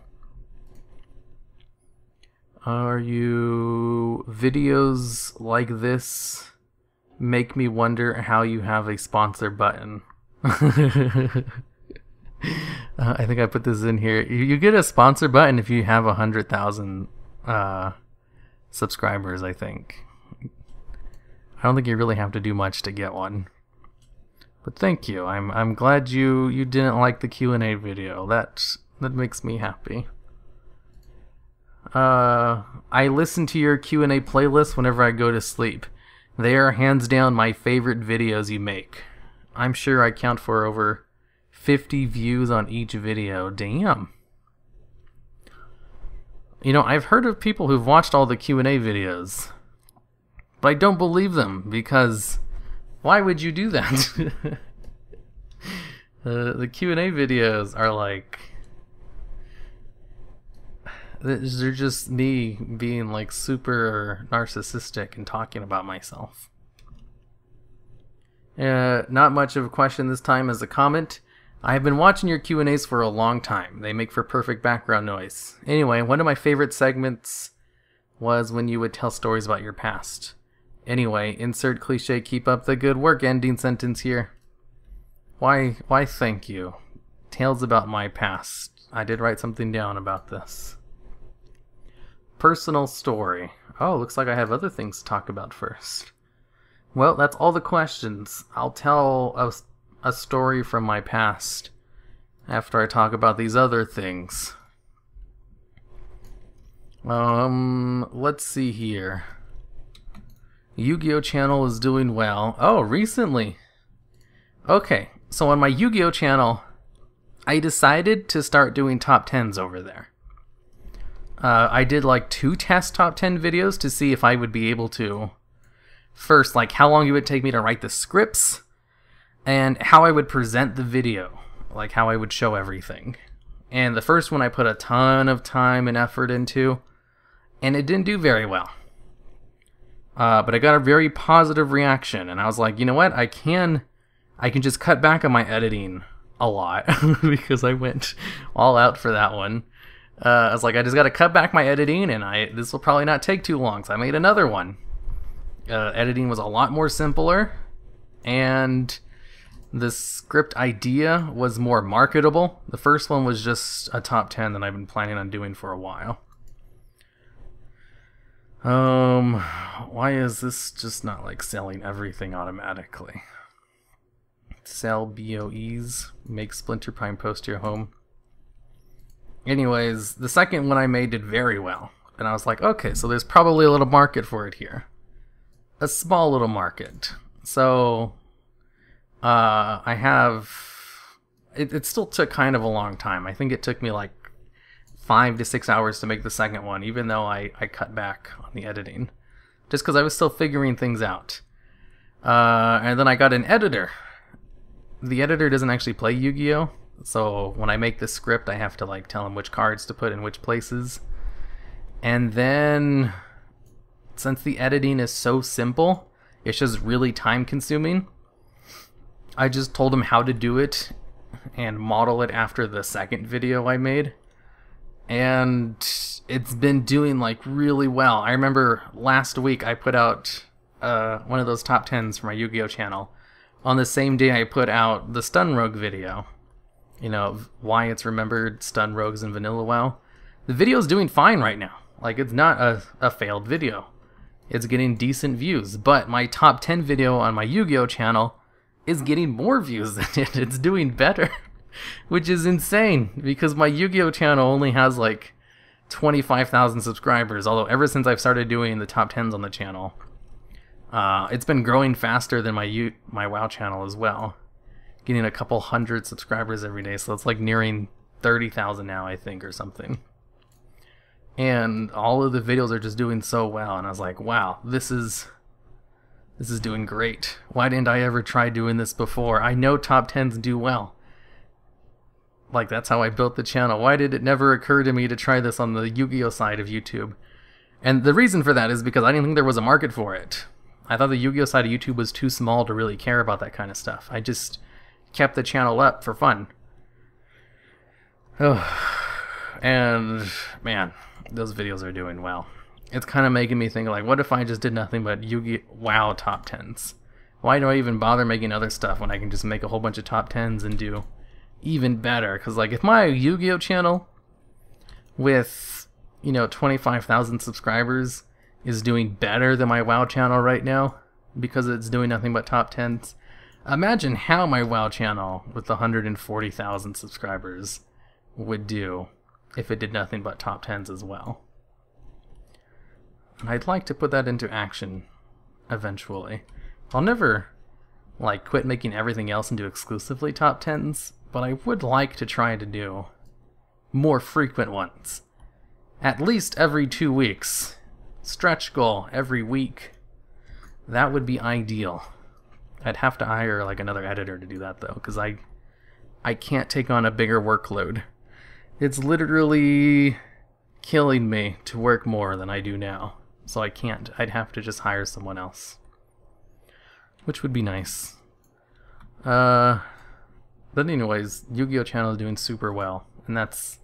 Are you... videos like this make me wonder how you have a sponsor button. I think I put this in here. You get a sponsor button if you have 100,000 subscribers, I think. I don't think you really have to do much to get one. But thank you. I'm glad you didn't like the Q&A video. That makes me happy. I listen to your Q&A playlist whenever I go to sleep. They are hands down my favorite videos you make. I'm sure I count for over 50 views on each video. Damn. You know, I've heard of people who've watched all the Q&A videos, but I don't believe them because why would you do that? The Q&A videos are like, they're just me being like super narcissistic and talking about myself. Not much of a question this time as a comment. I have been watching your Q&As for a long time. They make for perfect background noise. Anyway, one of my favorite segments was when you would tell stories about your past. Anyway, insert cliche keep up the good work ending sentence here. Why thank you. Tales about my past. I did write something down about this. Personal story. Oh, looks like I have other things to talk about first. Well, that's all the questions. I'll tell a story from my past after I talk about these other things. Let's see here. Yu-Gi-Oh! Channel is doing well. Oh, recently. Okay, so on my Yu-Gi-Oh! Channel, I decided to start doing top 10s over there. I did like 2 test top 10 videos to see if I would be able to, first, like how long it would take me to write the scripts, and how I would present the video, like how I would show everything. And the first one I put a ton of time and effort into, and it didn't do very well. But I got a very positive reaction, and I was like, you know what, I can just cut back on my editing a lot, because I went all out for that one. I was like, I just got to cut back my editing, and this will probably not take too long, so I made another one. Editing was a lot more simpler, and the script idea was more marketable. The first one was just a top 10 that I've been planning on doing for a while. Why is this just not like selling everything automatically? Sell BOEs, make Splinter Prime post to your home. Anyways, the second one I made did very well. And I was like, okay, so there's probably a little market for it here. A small little market. So, I have... It still took kind of a long time. I think it took me like 5 to 6 hours to make the second one, even though I cut back on the editing. Just because I was still figuring things out. And then I got an editor. The editor doesn't actually play Yu-Gi-Oh! So when I make the script, I have to like tell him which cards to put in which places. And then, since the editing is so simple, it's just really time consuming. I just told him how to do it and model it after the second video I made. And it's been doing like really well. I remember last week I put out one of those top 10s for my Yu-Gi-Oh! Channel. On the same day I put out the Stun Rogue video. You know, why it's remembered Stun Rogues in Vanilla WoW. The video's doing fine right now. Like, it's not a failed video. It's getting decent views. But my top 10 video on my Yu-Gi-Oh! Channel is getting more views than it. It's doing better. Which is insane, because my Yu-Gi-Oh! Channel only has like 25,000 subscribers. Although ever since I've started doing the top 10s on the channel, it's been growing faster than my WoW channel as well. Getting a couple hundred subscribers every day, so it's like nearing 30,000 now, I think, or something. And all of the videos are just doing so well, and I was like, wow, this is doing great. Why didn't I ever try doing this before? I know top 10s do well. Like, that's how I built the channel. Why did it never occur to me to try this on the Yu-Gi-Oh! Side of YouTube? And the reason for that is because I didn't think there was a market for it. I thought the Yu-Gi-Oh! Side of YouTube was too small to really care about that kind of stuff. I just kept the channel up for fun. Oh, and man, those videos are doing well. It's kind of making me think, like, what if I just did nothing but Yu-Gi-Oh! WoW top 10s? Why do I even bother making other stuff when I can just make a whole bunch of top 10s and do even better? Because, like, if my Yu-Gi-Oh! Channel with, you know, 25,000 subscribers is doing better than my WoW channel right now because it's doing nothing but top 10s, imagine how my WoW channel with 140,000 subscribers would do if it did nothing but top 10s as well. And I'd like to put that into action eventually. I'll never, like, quit making everything else and do exclusively top 10s, but I would like to try to do more frequent ones. At least every 2 weeks. Stretch goal every week. That would be ideal. I'd have to hire like another editor to do that though, because I can't take on a bigger workload. It's literally killing me to work more than I do now. So I can't. I'd have to just hire someone else. Which would be nice. But anyways, Yu-Gi-Oh! Channel is doing super well, and that's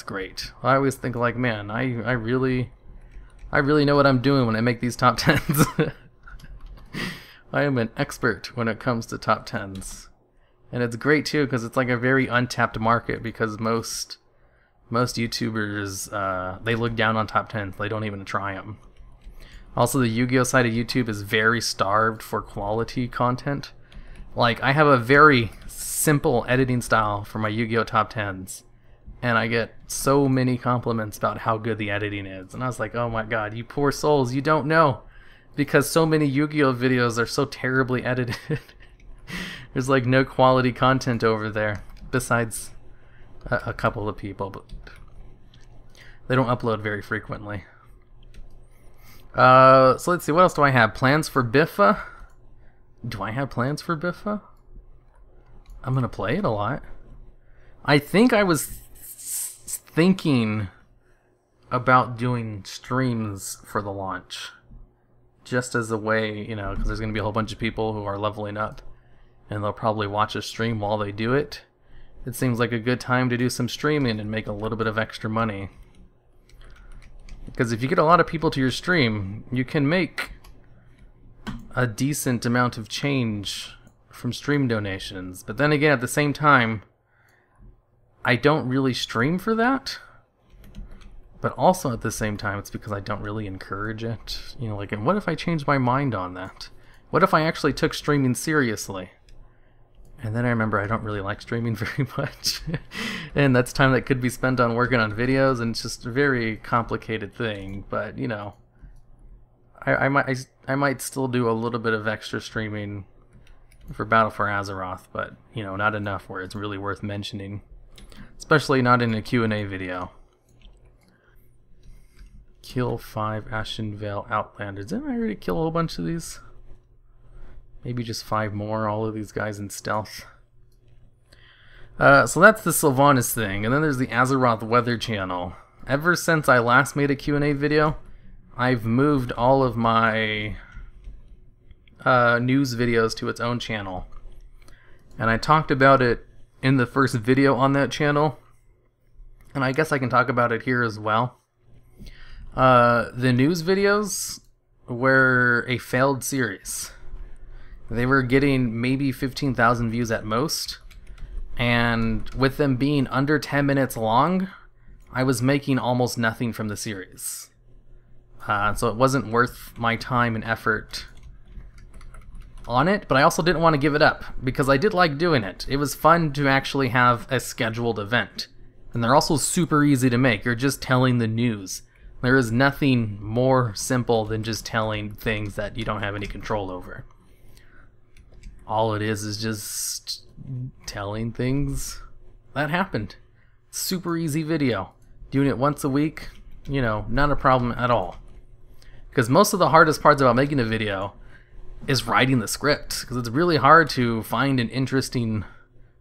great. I always think like, man, I really know what I'm doing when I make these top 10s. I am an expert when it comes to top 10s. And it's great too, because it's like a very untapped market, because most YouTubers, they look down on top 10s. They don't even try them. Also, the Yu-Gi-Oh! Side of YouTube is very starved for quality content. Like, I have a very simple editing style for my Yu-Gi-Oh! Top 10s. And I get so many compliments about how good the editing is. And I was like, oh my god, you poor souls, you don't know. Because so many Yu-Gi-Oh! Videos are so terribly edited. There's like no quality content over there. Besides a couple of people, but they don't upload very frequently. So let's see, what else do I have? Plans for Biffa? Do I have plans for Biffa? I'm gonna play it a lot. I think I was thinking about doing streams for the launch. Just as a way, you know, because there's going to be a whole bunch of people who are leveling up. And they'll probably watch a stream while they do it. It seems like a good time to do some streaming and make a little bit of extra money. Because if you get a lot of people to your stream, you can make a decent amount of change from stream donations. But then again, at the same time, I don't really stream for that. But also at the same time, it's because I don't really encourage it. You know, like, and what if I changed my mind on that? What if I actually took streaming seriously? And then I remember I don't really like streaming very much. And that's time that could be spent on working on videos, and it's just a very complicated thing. But, you know, I might still do a little bit of extra streaming for Battle for Azeroth, but, you know, not enough where it's really worth mentioning. Especially not in a Q&A video. Kill 5 Ashenvale Outlanders. Didn't I already kill a whole bunch of these? Maybe just 5 more, all of these guys in stealth. So that's the Sylvanas thing, and then there's the Azeroth Weather channel. Ever since I last made a Q&A video, I've moved all of my news videos to its own channel. And I talked about it in the first video on that channel, and I guess I can talk about it here as well. The news videos were a failed series. They were getting maybe 15,000 views at most, and with them being under 10 minutes long, I was making almost nothing from the series. So it wasn't worth my time and effort on it, but I also didn't want to give it up, because I did like doing it. It was fun to actually have a scheduled event. And they're also super easy to make. You're just telling the news. There is nothing more simple than just telling things that you don't have any control over. All it is just telling things that happened. Super easy video. Doing it once a week, you know, not a problem at all. Because most of the hardest parts about making a video is writing the script. Because it's really hard to find an interesting...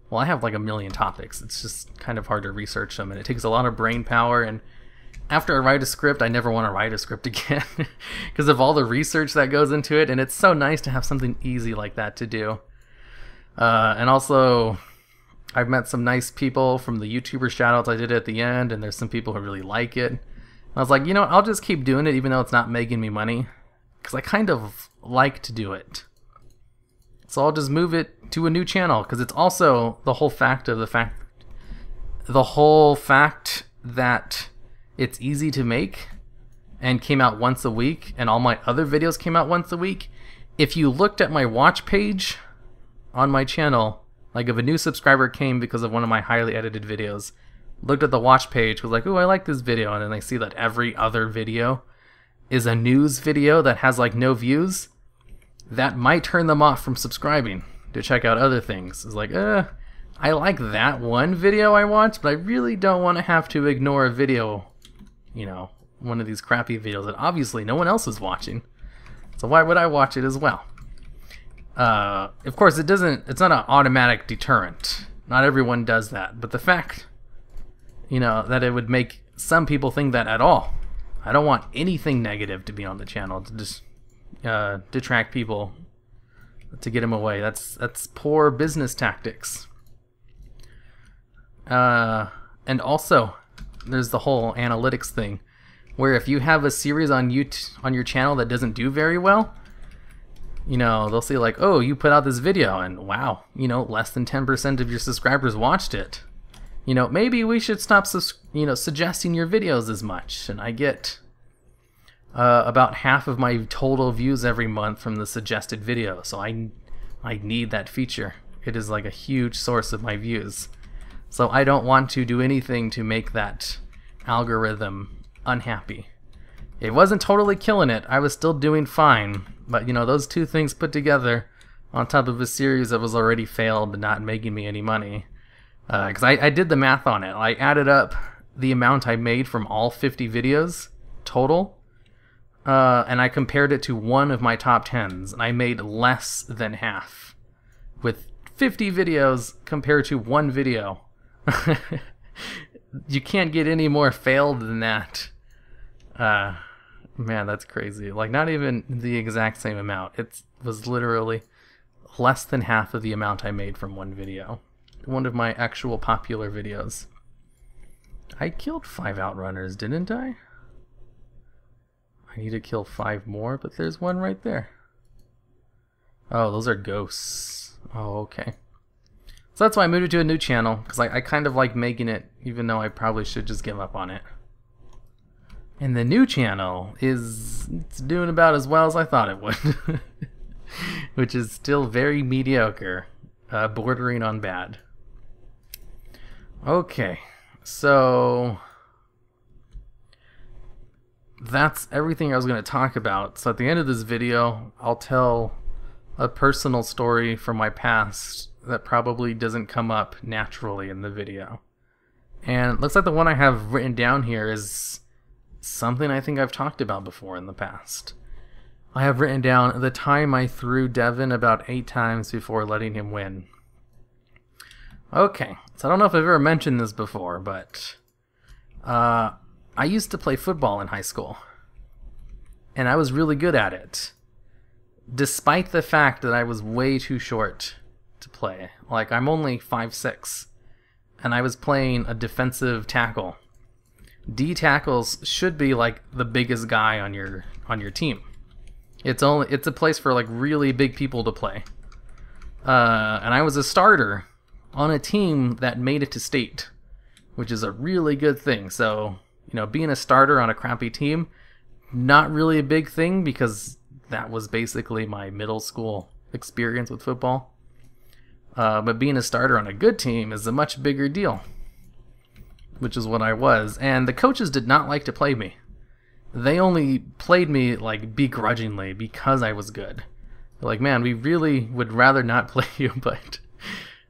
Well, I have like a million topics. It's just kind of hard to research them. And it takes a lot of brain power. And after I write a script, I never want to write a script again. Because of all the research that goes into it. And it's so nice to have something easy like that to do. And also, I've met some nice people from the YouTuber shoutouts I did at the end. And there's some people who really like it. And I was like, you know what? I'll just keep doing it even though it's not making me money. Because I kind of like to do it. So I'll just move it to a new channel, because it's also the whole fact that it's easy to make and came out once a week, and all my other videos came out once a week. If you looked at my watch page on my channel, like if a new subscriber came because of one of my highly edited videos, looked at the watch page, was like, oh, I like this video, and then they see that every other video is a news video that has like no views, that might turn them off from subscribing to check out other things. It's like, I like that one video I watched, but I really don't want to have to ignore a video, you know, one of these crappy videos that obviously no one else is watching. So why would I watch it as well? Of course, it's not an automatic deterrent. Not everyone does that, but the fact, you know, that it would make some people think that at all. I don't want anything negative to be on the channel to just detract people, to get them away. That's poor business tactics. And also, there's the whole analytics thing, where if you have a series on your channel that doesn't do very well, you know, they'll say like, oh, you put out this video and wow, you know, less than 10% of your subscribers watched it. You know, maybe we should stop suggesting your videos as much. And I get about half of my total views every month from the suggested video, so I need that feature. It is like a huge source of my views. So I don't want to do anything to make that algorithm unhappy. It wasn't totally killing it. I was still doing fine. But, you know, those two things put together on top of a series that was already failed and not making me any money. Because I did the math on it. I added up the amount I made from all 50 videos total. And I compared it to one of my top 10s. And I made less than half. With 50 videos compared to one video. You can't get any more failed than that. Man, that's crazy. Like, not even the exact same amount. It was literally less than half of the amount I made from one video. One of my actual popular videos. I killed 5 outrunners, didn't I? I need to kill 5 more, but there's one right there. Oh, those are ghosts. Oh, okay. So that's why I moved it to a new channel, because I kind of like making it, even though I probably should just give up on it. And the new channel it's doing about as well as I thought it would. Which is still very mediocre. bordering on bad. Okay, so that's everything I was going to talk about. So at the end of this video, I'll tell a personal story from my past that probably doesn't come up naturally in the video. And it looks like the one I have written down here is something I think I've talked about before in the past. I have written down the time I threw Devin about 8 times before letting him win. Okay, so I don't know if I've ever mentioned this before, but I used to play football in high school, and I was really good at it, despite the fact that I was way too short to play. Like, I'm only 5'6", and I was playing a defensive tackle. D tackles should be like the biggest guy on your team. It's a place for like really big people to play. And I was a starter on a team that made it to state, which is a really good thing. So, you know, being a starter on a crappy team, not really a big thing because that was basically my middle school experience with football. But being a starter on a good team is a much bigger deal, which is what I was. And the coaches did not like to play me. They only played me like begrudgingly because I was good. They're like, man, we really would rather not play you, but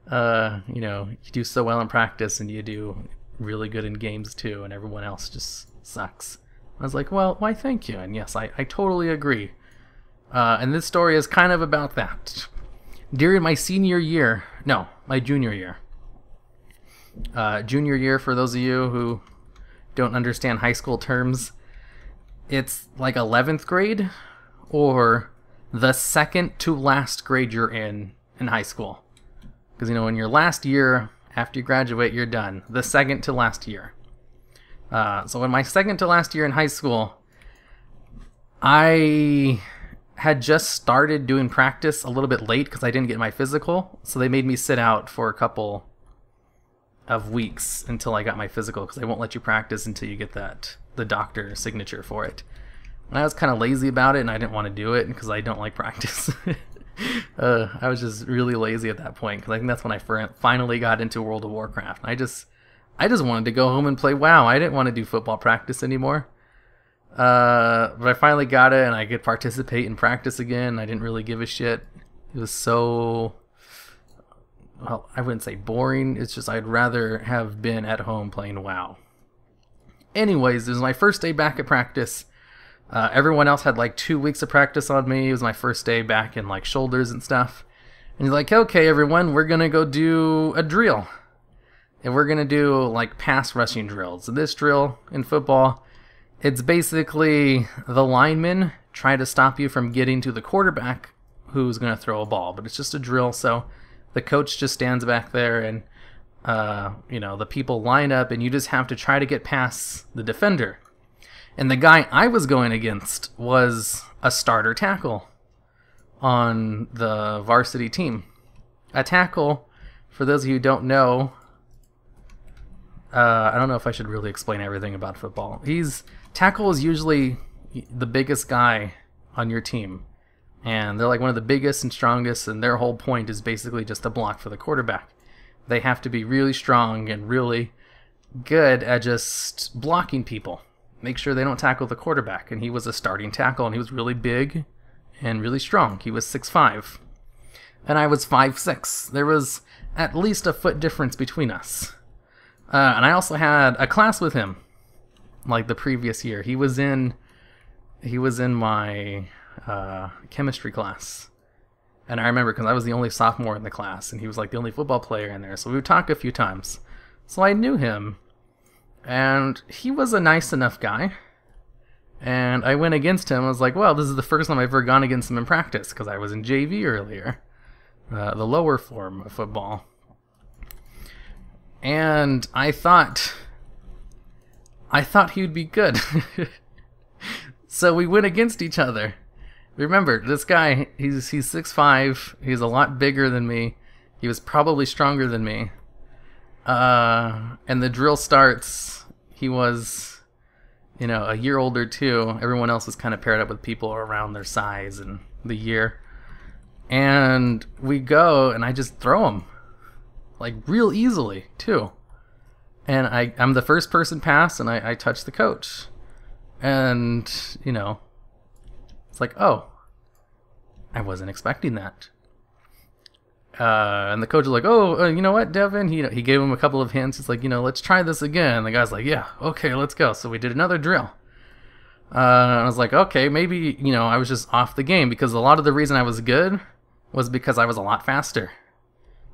you know, you do so well in practice and you do really good in games too, and everyone else just sucks. I was like, well, why thank you. And yes, I totally agree. And this story is kind of about that. During my junior year, junior year, for those of you who don't understand high school terms, it's like 11th grade or the second to last grade you're in high school. Because, you know, in your last year, after you graduate, you're done. The second to last year. So in my second to last year in high school, I had just started doing practice a little bit late because I didn't get my physical. So they made me sit out for a couple of weeks until I got my physical, because they won't let you practice until you get the doctor signature for it. And I was kind of lazy about it, and I didn't want to do it because I don't like practice. I was just really lazy at that point, because I think that's when I finally got into World of Warcraft. I just wanted to go home and play WoW. I didn't want to do football practice anymore. But I finally got it, and I could participate in practice again. I didn't really give a shit. It was so, well, I wouldn't say boring. It's just I'd rather have been at home playing WoW. Anyways, it was my first day back at practice. Everyone else had like 2 weeks of practice on me. It was my first day back in like shoulders and stuff. And he's like, okay, everyone, we're going to go do a drill. And we're going to do like pass rushing drills. So this drill in football, it's basically the linemen try to stop you from getting to the quarterback who's going to throw a ball. But it's just a drill, so the coach just stands back there and, you know, the people line up and you just have to try to get past the defender. And the guy I was going against was a starter tackle on the varsity team. A tackle, for those of you who don't know, I don't know if I should really explain everything about football. Tackle is usually the biggest guy on your team. And they're like one of the biggest and strongest, and their whole point is basically just to block for the quarterback. They have to be really strong and really good at just blocking people. Make sure they don't tackle the quarterback. And he was a starting tackle, and he was really big and really strong. He was 6'5", and I was 5'6". There was at least a foot difference between us. And I also had a class with him, like the previous year. He was in my chemistry class. And I remember because I was the only sophomore in the class, and he was like the only football player in there. So we would talk a few times. So I knew him. And he was a nice enough guy. And I went against him. I was like, well, this is the first time I've ever gone against him in practice, because I was in JV earlier. The lower form of football. And I thought he would be good. So we went against each other. Remember, this guy, he's 6'5". He's a lot bigger than me. He was probably stronger than me. And the drill starts. He was, you know, a year older too. Everyone else was kind of paired up with people around their size and the year. And we go, and I just throw him. Like, real easily, too. And I'm the first person past, and I touch the coach. And, you know, it's like, oh, I wasn't expecting that. And the coach was like, oh, you know what, Devin? He gave him a couple of hints. He's like, you know, let's try this again. And the guy's like, yeah, okay, let's go. So we did another drill. I was like, okay, maybe, you know, I was just off the game, because a lot of the reason I was good was because I was a lot faster.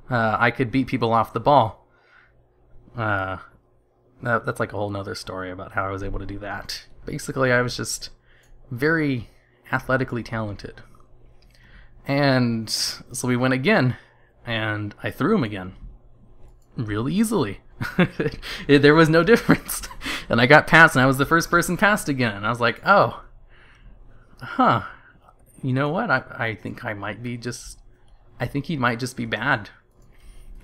I could beat people off the ball. That's like a whole nother story about how I was able to do that. Basically, I was just very athletically talented. And so we went again, and I threw him again. Really easily. There was no difference. And I got past, and I was the first person past again. And I was like, oh, huh. You know what? I think I might be just... I think he might just be bad.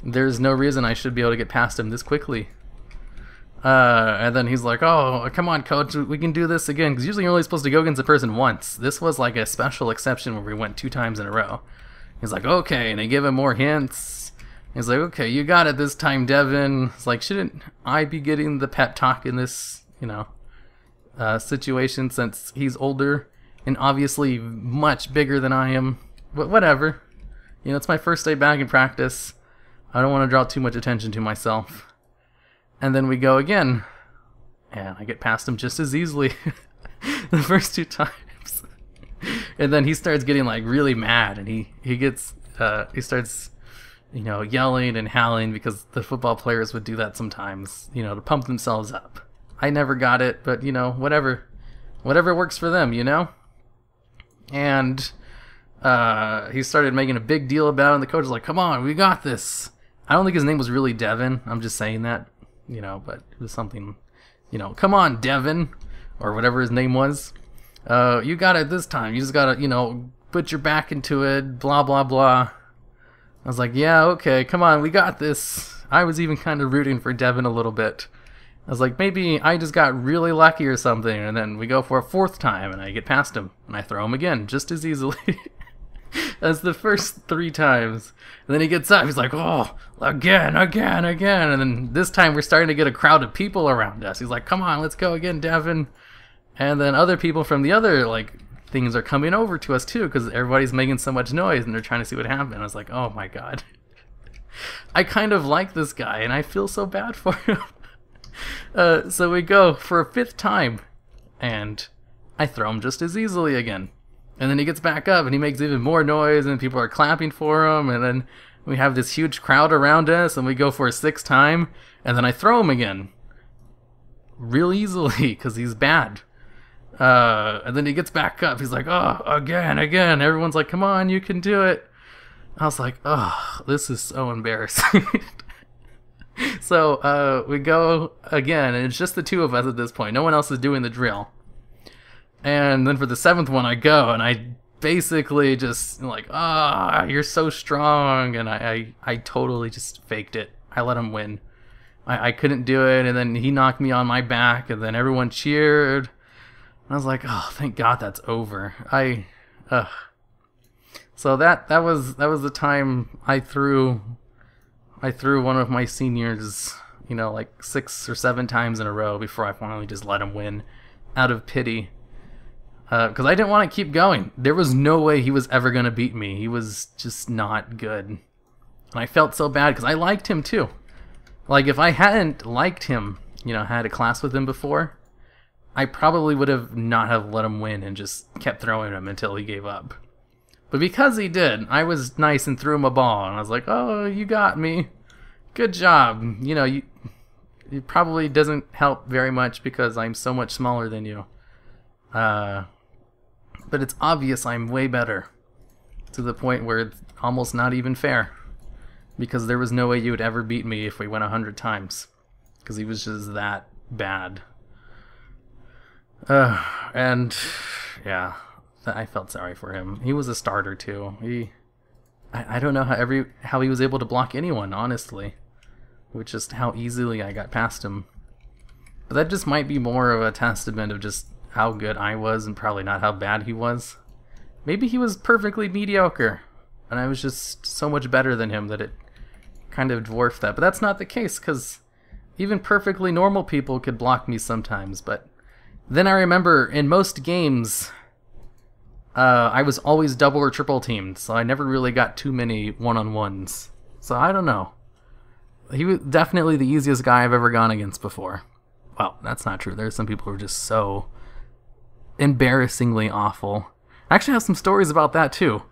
There's no reason I should be able to get past him this quickly. And then he's like, oh, come on, coach, we can do this again. Because usually you're only supposed to go against a person once. This was like a special exception where we went 2 times in a row. He's like, okay, and they give him more hints. He's like, okay, you got it this time, Devin. It's like, shouldn't I be getting the pep talk in this, you know, situation, since he's older and obviously much bigger than I am? But whatever. You know, it's my first day back in practice. I don't want to draw too much attention to myself. And then we go again. And I get past him just as easily the first 2 times. And then he starts getting like really mad, and he starts, you know, yelling and howling, because the football players would do that sometimes, you know, to pump themselves up. I never got it, but you know, whatever works for them, you know? And he started making a big deal about it, and the coach was like, come on, we got this. I don't think his name was really Devin. I'm just saying that, you know, but it was something, you know, come on, Devin, or whatever his name was. You got it this time. You just gotta, you know, put your back into it, blah, blah, blah. I was like, yeah, okay, come on, we got this. I was even kind of rooting for Devin a little bit. I was like, maybe I just got really lucky or something, and then we go for a 4th time, and I get past him, and I throw him again, just as easily as the first 3 times. And then he gets up, he's like, oh, again, and then this time we're starting to get a crowd of people around us. He's like, come on, let's go again, Devin. And then other people from the other, like, things are coming over to us too, because everybody's making so much noise and they're trying to see what happened. I was like, oh my god. I kind of like this guy, and I feel so bad for him. So we go for a 5th time, and I throw him just as easily again. And then he gets back up, and he makes even more noise, and people are clapping for him, and then we have this huge crowd around us, and we go for a 6th time, and then I throw him again. Real easily, because he's bad. And then he gets back up. He's like, oh, again. Everyone's like, come on, you can do it. I was like, oh, this is so embarrassing. So we go again, and it's just the 2 of us at this point. No one else is doing the drill. And then for the 7th one, I go, and I basically just like, ah, you're so strong. And I totally just faked it. I let him win. I couldn't do it, and then he knocked me on my back, and then everyone cheered. I was like, oh, thank God that's over. So that was the time I threw one of my seniors, you know, like 6 or 7 times in a row before I finally just let him win out of pity. Because I didn't want to keep going. There was no way he was ever going to beat me. He was just not good. And I felt so bad because I liked him too. Like, if I hadn't liked him, you know, had a class with him before, I probably would have not have let him win and just kept throwing him until he gave up. But because he did, I was nice and threw him a ball, and I was like, oh, you got me. Good job. You know, it probably doesn't help very much because I'm so much smaller than you. But it's obvious I'm way better, to the point where it's almost not even fair. Because there was no way you would ever beat me if we went 100 times. Because he was just that bad. And yeah, I felt sorry for him. He was a starter too. I don't know how he was able to block anyone, honestly, with just how easily I got past him. But that just might be more of a testament of just how good I was and probably not how bad he was. Maybe he was perfectly mediocre. and I was just so much better than him that it kind of dwarfed that. But that's not the case, because even perfectly normal people could block me sometimes. But then I remember in most games, I was always double or triple teamed, so I never really got too many one-on-ones. So I don't know. He was definitely the easiest guy I've ever gone against before. Well, that's not true. There's some people who are just so embarrassingly awful. I actually have some stories about that too.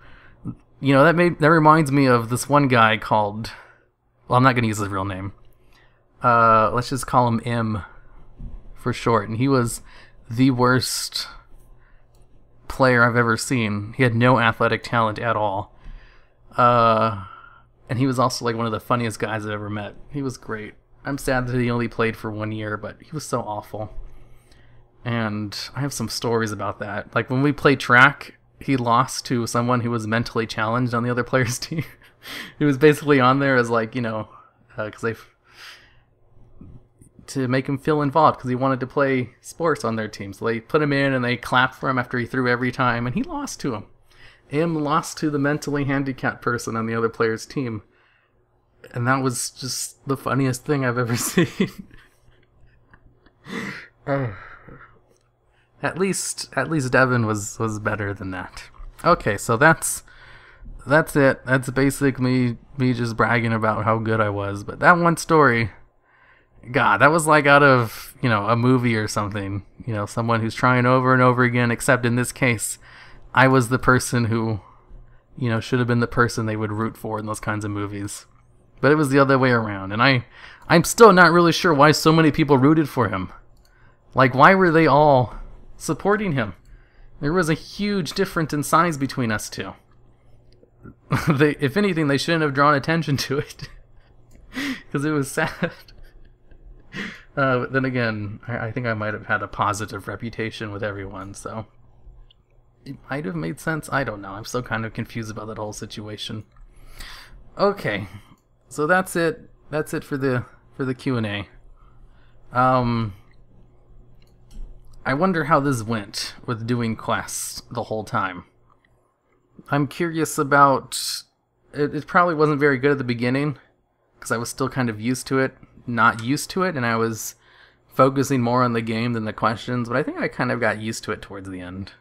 You know, that reminds me of this one guy called... Well, I'm not going to use his real name. Let's just call him M for short. And he was the worst player I've ever seen. He had no athletic talent at all. And he was also like one of the funniest guys I've ever met. He was great. I'm sad that he only played for 1 year, but he was so awful. And I have some stories about that. Like when we played track, he lost to someone who was mentally challenged on the other player's team. He was basically on there as like, you know, to make him feel involved because he wanted to play sports on their team. So they put him in and they clapped for him after he threw every time, and he lost to him. M lost to the mentally handicapped person on the other player's team. And that was just the funniest thing I've ever seen. At least Devin was better than that. Okay, so that's it. That's basically me just bragging about how good I was. But that one story, God, that was like out of, you know, a movie or something. You know, someone who's trying over and over again, except in this case, I was the person who, you know, should have been the person they would root for in those kinds of movies. But it was the other way around, and I'm still not really sure why so many people rooted for him. Like, why were they all supporting him? There was a huge difference in size between us two. If anything, they shouldn't have drawn attention to it. Because it was sad. But then again, I think I might have had a positive reputation with everyone, so it might have made sense. I don't know. I'm still kind of confused about that whole situation. Okay, so that's it. That's it for the Q&A. I wonder how this went with doing quests the whole time. I'm curious about... It probably wasn't very good at the beginning, because I was still kind of not used to it, and I was focusing more on the game than the questions, but I think I kind of got used to it towards the end.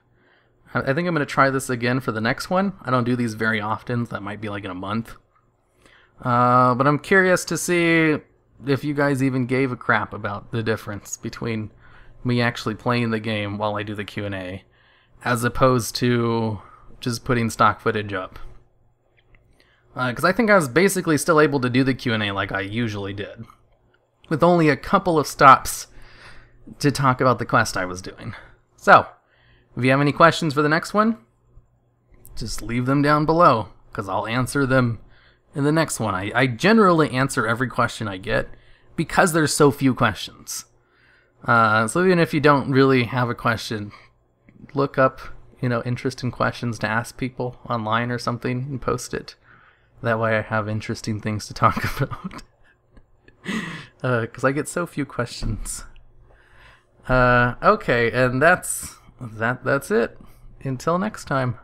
I think I'm going to try this again for the next one. I don't do these very often, so that might be like in a month. But I'm curious to see if you guys even gave a crap about the difference between me actually playing the game while I do the Q&A, as opposed to just putting stock footage up. Because I think I was basically still able to do the Q&A like I usually did, with only a couple of stops to talk about the quest I was doing. So, if you have any questions for the next one, just leave them down below, because I'll answer them in the next one. I generally answer every question I get, because there's so few questions. So even if you don't really have a question, look up, you know, interesting questions to ask people online or something and post it. That way I have interesting things to talk about. Because I get so few questions. Okay, and that's it. Until next time.